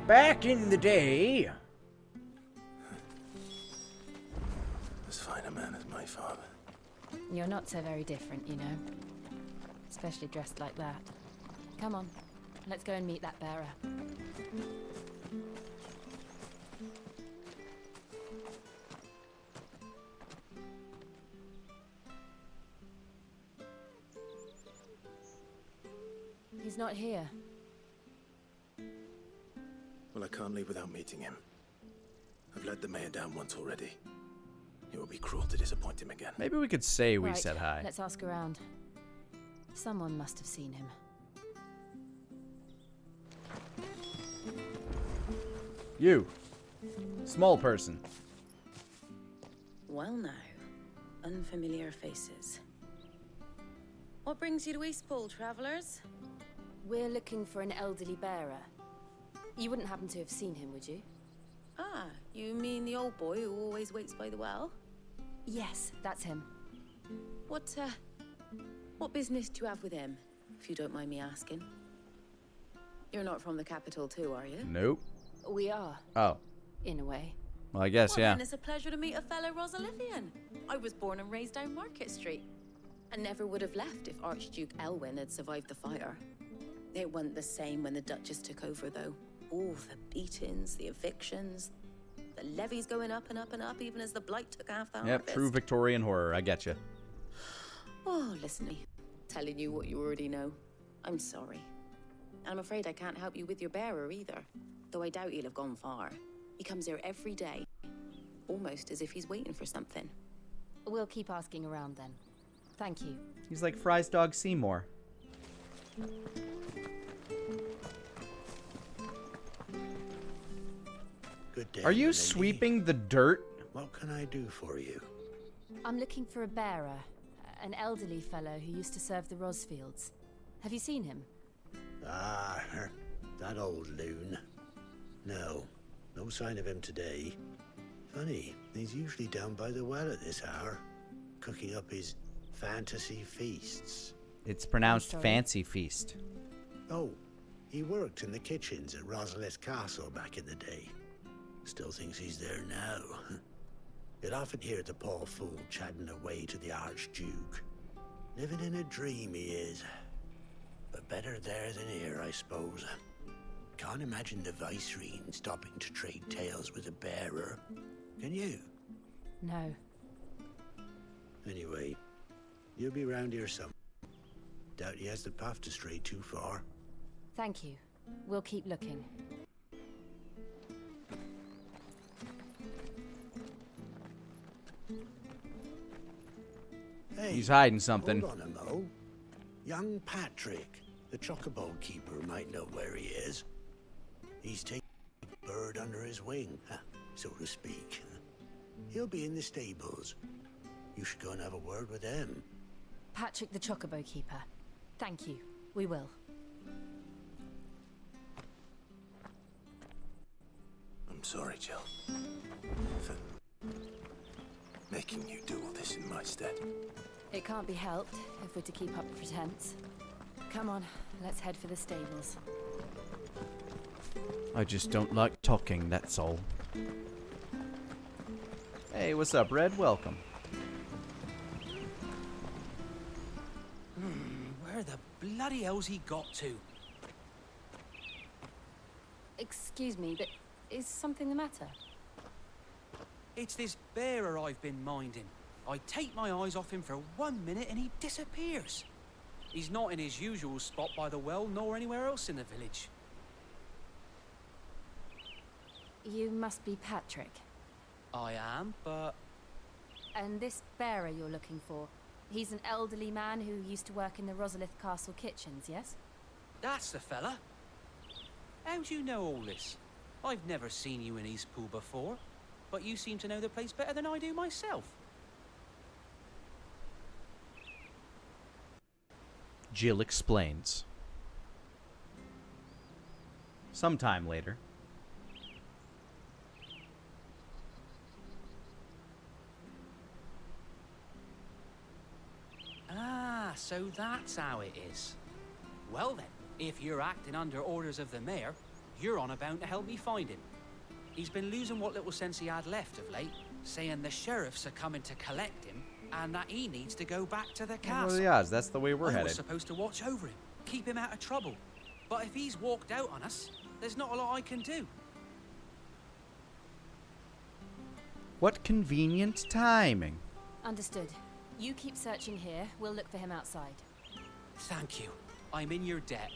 Back in the day. As fine a man as my father. You're not so very different, you know. Especially dressed like that. Come on, let's go and meet that bearer. He's not here. Well, I can't leave without meeting him. I've let the mayor down once already. It would be cruel to disappoint him again. Maybe we could say we Right, said hi. Let's ask around. Someone must have seen him. You. Small person. Well now, unfamiliar faces. What brings you to Eastpool, travellers? We're looking for an elderly bearer. You wouldn't happen to have seen him, would you? Ah, you mean the old boy who always waits by the well? Yes, that's him. What business do you have with him, if you don't mind me asking? You're not from the capital too, are you? Nope. We are. Oh. In a way. Well, I guess, yeah. Then it's a pleasure to meet a fellow Rosalifian. I was born and raised down Market Street. And never would have left if Archduke Elwyn had survived the fire. It wasn't the same when the Duchess took over, though. Oh, the beatings, the evictions, the levies going up and up and up, even as the blight took half the Yep, harvest. true Victorian horror. I get you. Oh, listen to me. Telling you what you already know. I'm sorry. And I'm afraid I can't help you with your bearer either. Though I doubt he'll have gone far. He comes here every day. Almost as if he's waiting for something. We'll keep asking around then. Thank you. He's like Fry's dog Seymour. Good day. Are you lady. sweeping the dirt? What can I do for you? I'm looking for a bearer. An elderly fellow who used to serve the Rosfields. Have you seen him? Ah, that old loon. No sign of him today. Funny, he's usually down by the well at this hour, cooking up his fantasy feasts. It's pronounced fancy feast. Oh, he worked in the kitchens at Rosalith Castle back in the day. Still thinks he's there now. You'd often hear the poor fool chatting away to the Archduke. Living in a dream he is. But better there than here, I suppose. Can't imagine the Vicereine stopping to trade tales with a bearer. Can you? No. Anyway, you'll be round here some. Doubt he has the path to stray too far. Thank you. We'll keep looking. Hey, He's hiding something. Hold on a mo. Young Patrick, the Chocobo keeper, might know where he is. He's taking a bird under his wing, so to speak. He'll be in the stables. You should go and have a word with him. Patrick the Chocobo keeper. Thank you. We will. I'm sorry, Jill, for making you do all this in my stead. It can't be helped if we're to keep up the pretense. Come on, let's head for the stables. I just don't like talking, that's all. Hey, what's up, Red? Welcome. Where the bloody hell's he got to? Excuse me, but is something the matter? It's this bearer I've been minding. I take my eyes off him for 1 minute and he disappears. He's not in his usual spot by the well, nor anywhere else in the village. You must be Patrick. I am, but... And this bearer you're looking for, he's an elderly man who used to work in the Rosalith Castle kitchens, yes? That's the fella. How do you know all this? I've never seen you in Eastpool before, but you seem to know the place better than I do myself. Jill explains. Sometime later. Ah, so that's how it is. Well then, if you're acting under orders of the mayor, you're on about to help me find him. He's been losing what little sense he had left of late, saying the sheriffs are coming to collect him, and that he needs to go back to the castle. What are the odds? That's the way we're I headed. was supposed to watch over him, keep him out of trouble. But if he's walked out on us, there's not a lot I can do. What convenient timing. Understood. You keep searching here, we'll look for him outside. Thank you. I'm in your debt.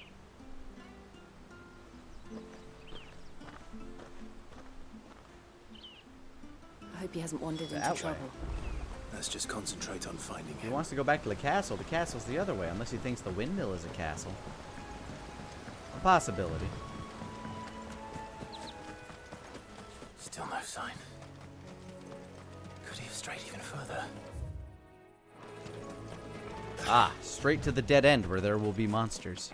I hope he hasn't wandered That into way. trouble. Let's just concentrate on finding He him. wants to go back to the castle. The castle's the other way, unless he thinks the windmill is a castle. A possibility. Still no sign. Could he have strayed even further? Ah, straight to the dead end where there will be monsters.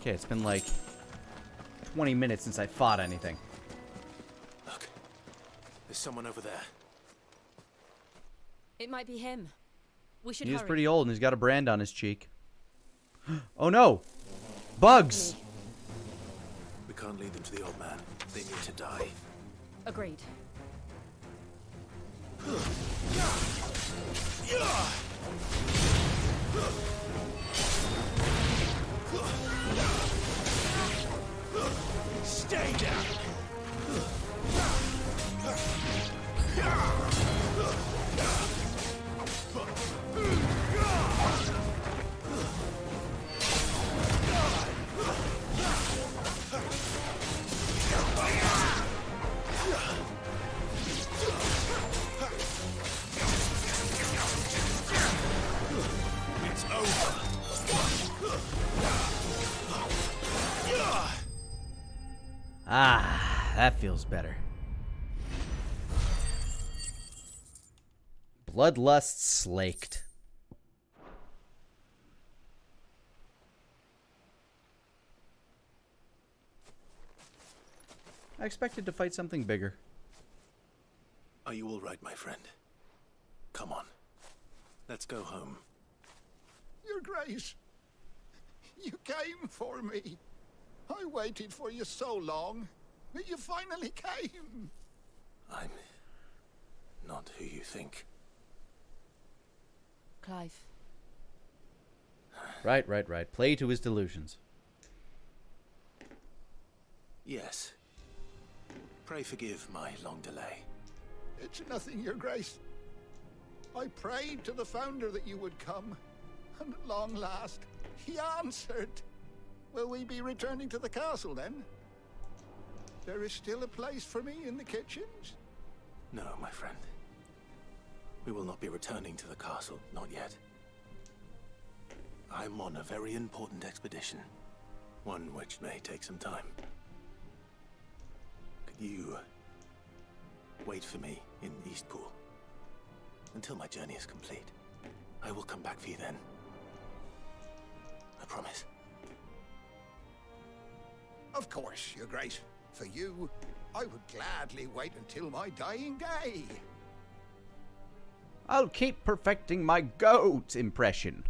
Okay, it's been like 20 minutes since I fought anything. Look, there's someone over there. It might be him. We should He is hurry. pretty old and he's got a brand on his cheek. Oh no! Bugs! We can't lead them to the old man. They need to die. Agreed. Stay down! It's over. Ah, that feels better. Bloodlust slaked. I expected to fight something bigger. Are you all right, my friend? Come on. Let's go home. Your Grace, you came for me. I waited for you so long, but you finally came. I'm not who you think. Clive. Right. Play to his delusions. Yes. Pray forgive my long delay. It's nothing, Your Grace. I prayed to the Founder that you would come, and at long last, he answered. Will we be returning to the castle, then? There is still a place for me in the kitchens? No, my friend. We will not be returning to the castle, not yet. I'm on a very important expedition, one which may take some time. Could you wait for me in Eastpool until my journey is complete? I will come back for you then. I promise. Of course, Your Grace. For you, I would gladly wait until my dying day. I'll keep perfecting my goat impression.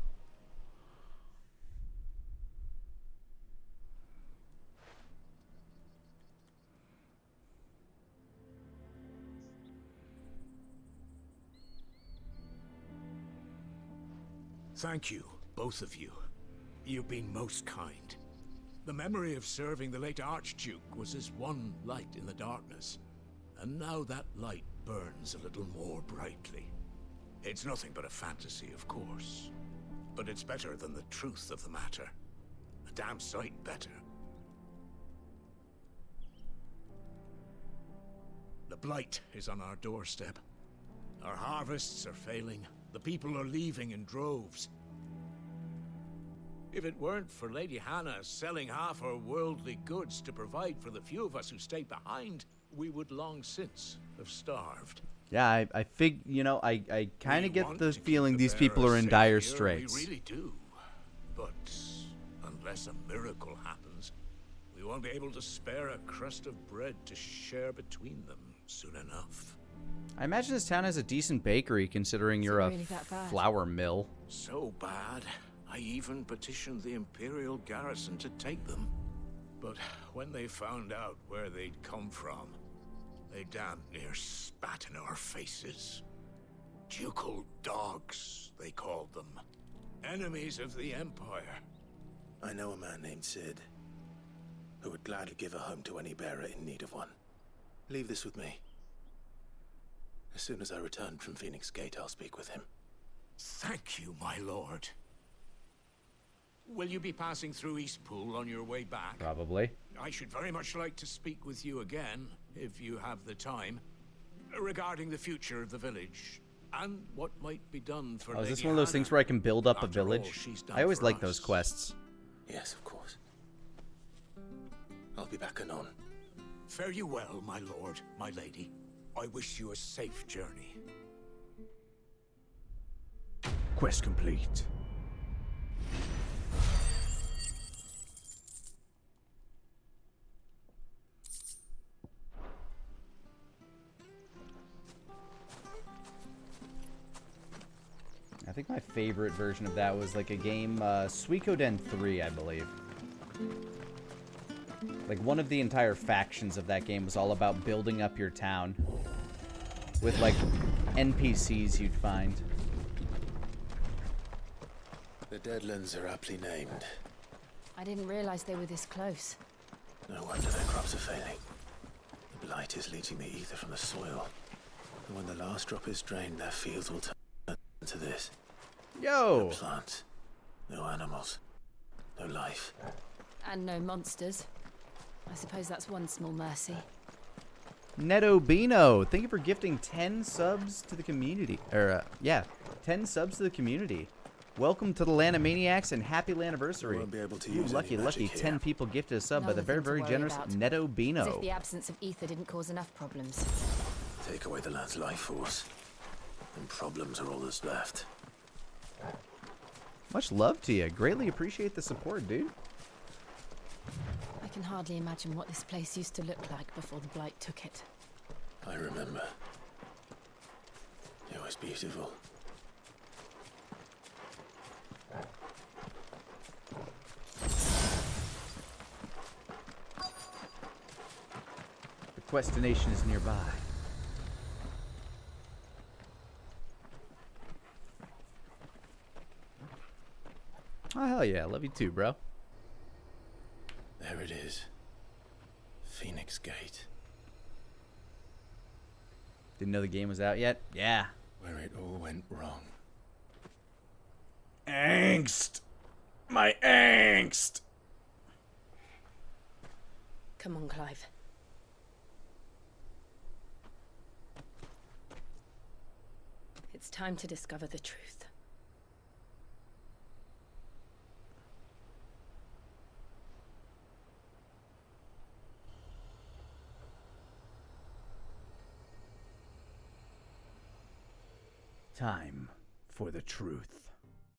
Thank you, both of you. You've been most kind. The memory of serving the late Archduke was as one light in the darkness, and now that light burns a little more brightly. It's nothing but a fantasy, of course, but it's better than the truth of the matter. A damn sight better. The blight is on our doorstep. Our harvests are failing. The people are leaving in droves. If it weren't for Lady Hannah selling half her worldly goods to provide for the few of us who stayed behind, we would long since have starved. Yeah, I kind of get the feeling these people are in dire straits. We really do. But unless a miracle happens, we won't be able to spare a crust of bread to share between them soon enough. I imagine this town has a decent bakery, considering you're a flour mill. So bad, I even petitioned the Imperial garrison to take them. But when they found out where they'd come from, they damn near spat in our faces. Ducal dogs, they called them. Enemies of the Empire. I know a man named Sid, who would gladly give a home to any bearer in need of one. Leave this with me. As soon as I return from Phoenix Gate, I'll speak with him. Thank you, my lord. Will you be passing through Eastpool on your way back? Probably. I should very much like to speak with you again, if you have the time, regarding the future of the village, and what might be done for Is this Lady one of those Hannah. things where I can build up a After all village? she's done I always for like us. those quests. Yes, of course. I'll be back anon. Fare you well, my lord, my lady. I wish you a safe journey. Quest complete. I think my favorite version of that was like a game, Suikoden 3, I believe. Like one of the entire factions of that game was all about building up your town with like NPCs you'd find. The Deadlands are aptly named. I didn't realize they were this close. No wonder their crops are failing. The blight is leaching the ether from the soil. And when the last drop is drained, their fields will turn to this. Yo! No plants, no animals, no life. And no monsters. I suppose that's one small mercy. Neto Bino, thank you for gifting 10 subs to the community. 10 subs to the community. Welcome to the land of maniacs and happy anniversary. won't be able to You use lucky, any lucky magic 10 here. people gifted a sub by the Another very, thing to very worry generous about. Neto As if Bino. the absence of ether didn't cause enough problems. Take away the lad's life force, and problems are all that's left. Much love to you. Greatly appreciate the support, dude. I can hardly imagine what this place used to look like before the Blight took it. I remember. It was beautiful. The destination is nearby. Oh, hell yeah. Love you too, bro. There it is. Phoenix Gate. Didn't know the game was out yet? Yeah. Where it all went wrong. Angst! My angst! Come on, Clive. It's time to discover the truth. Time for the truth.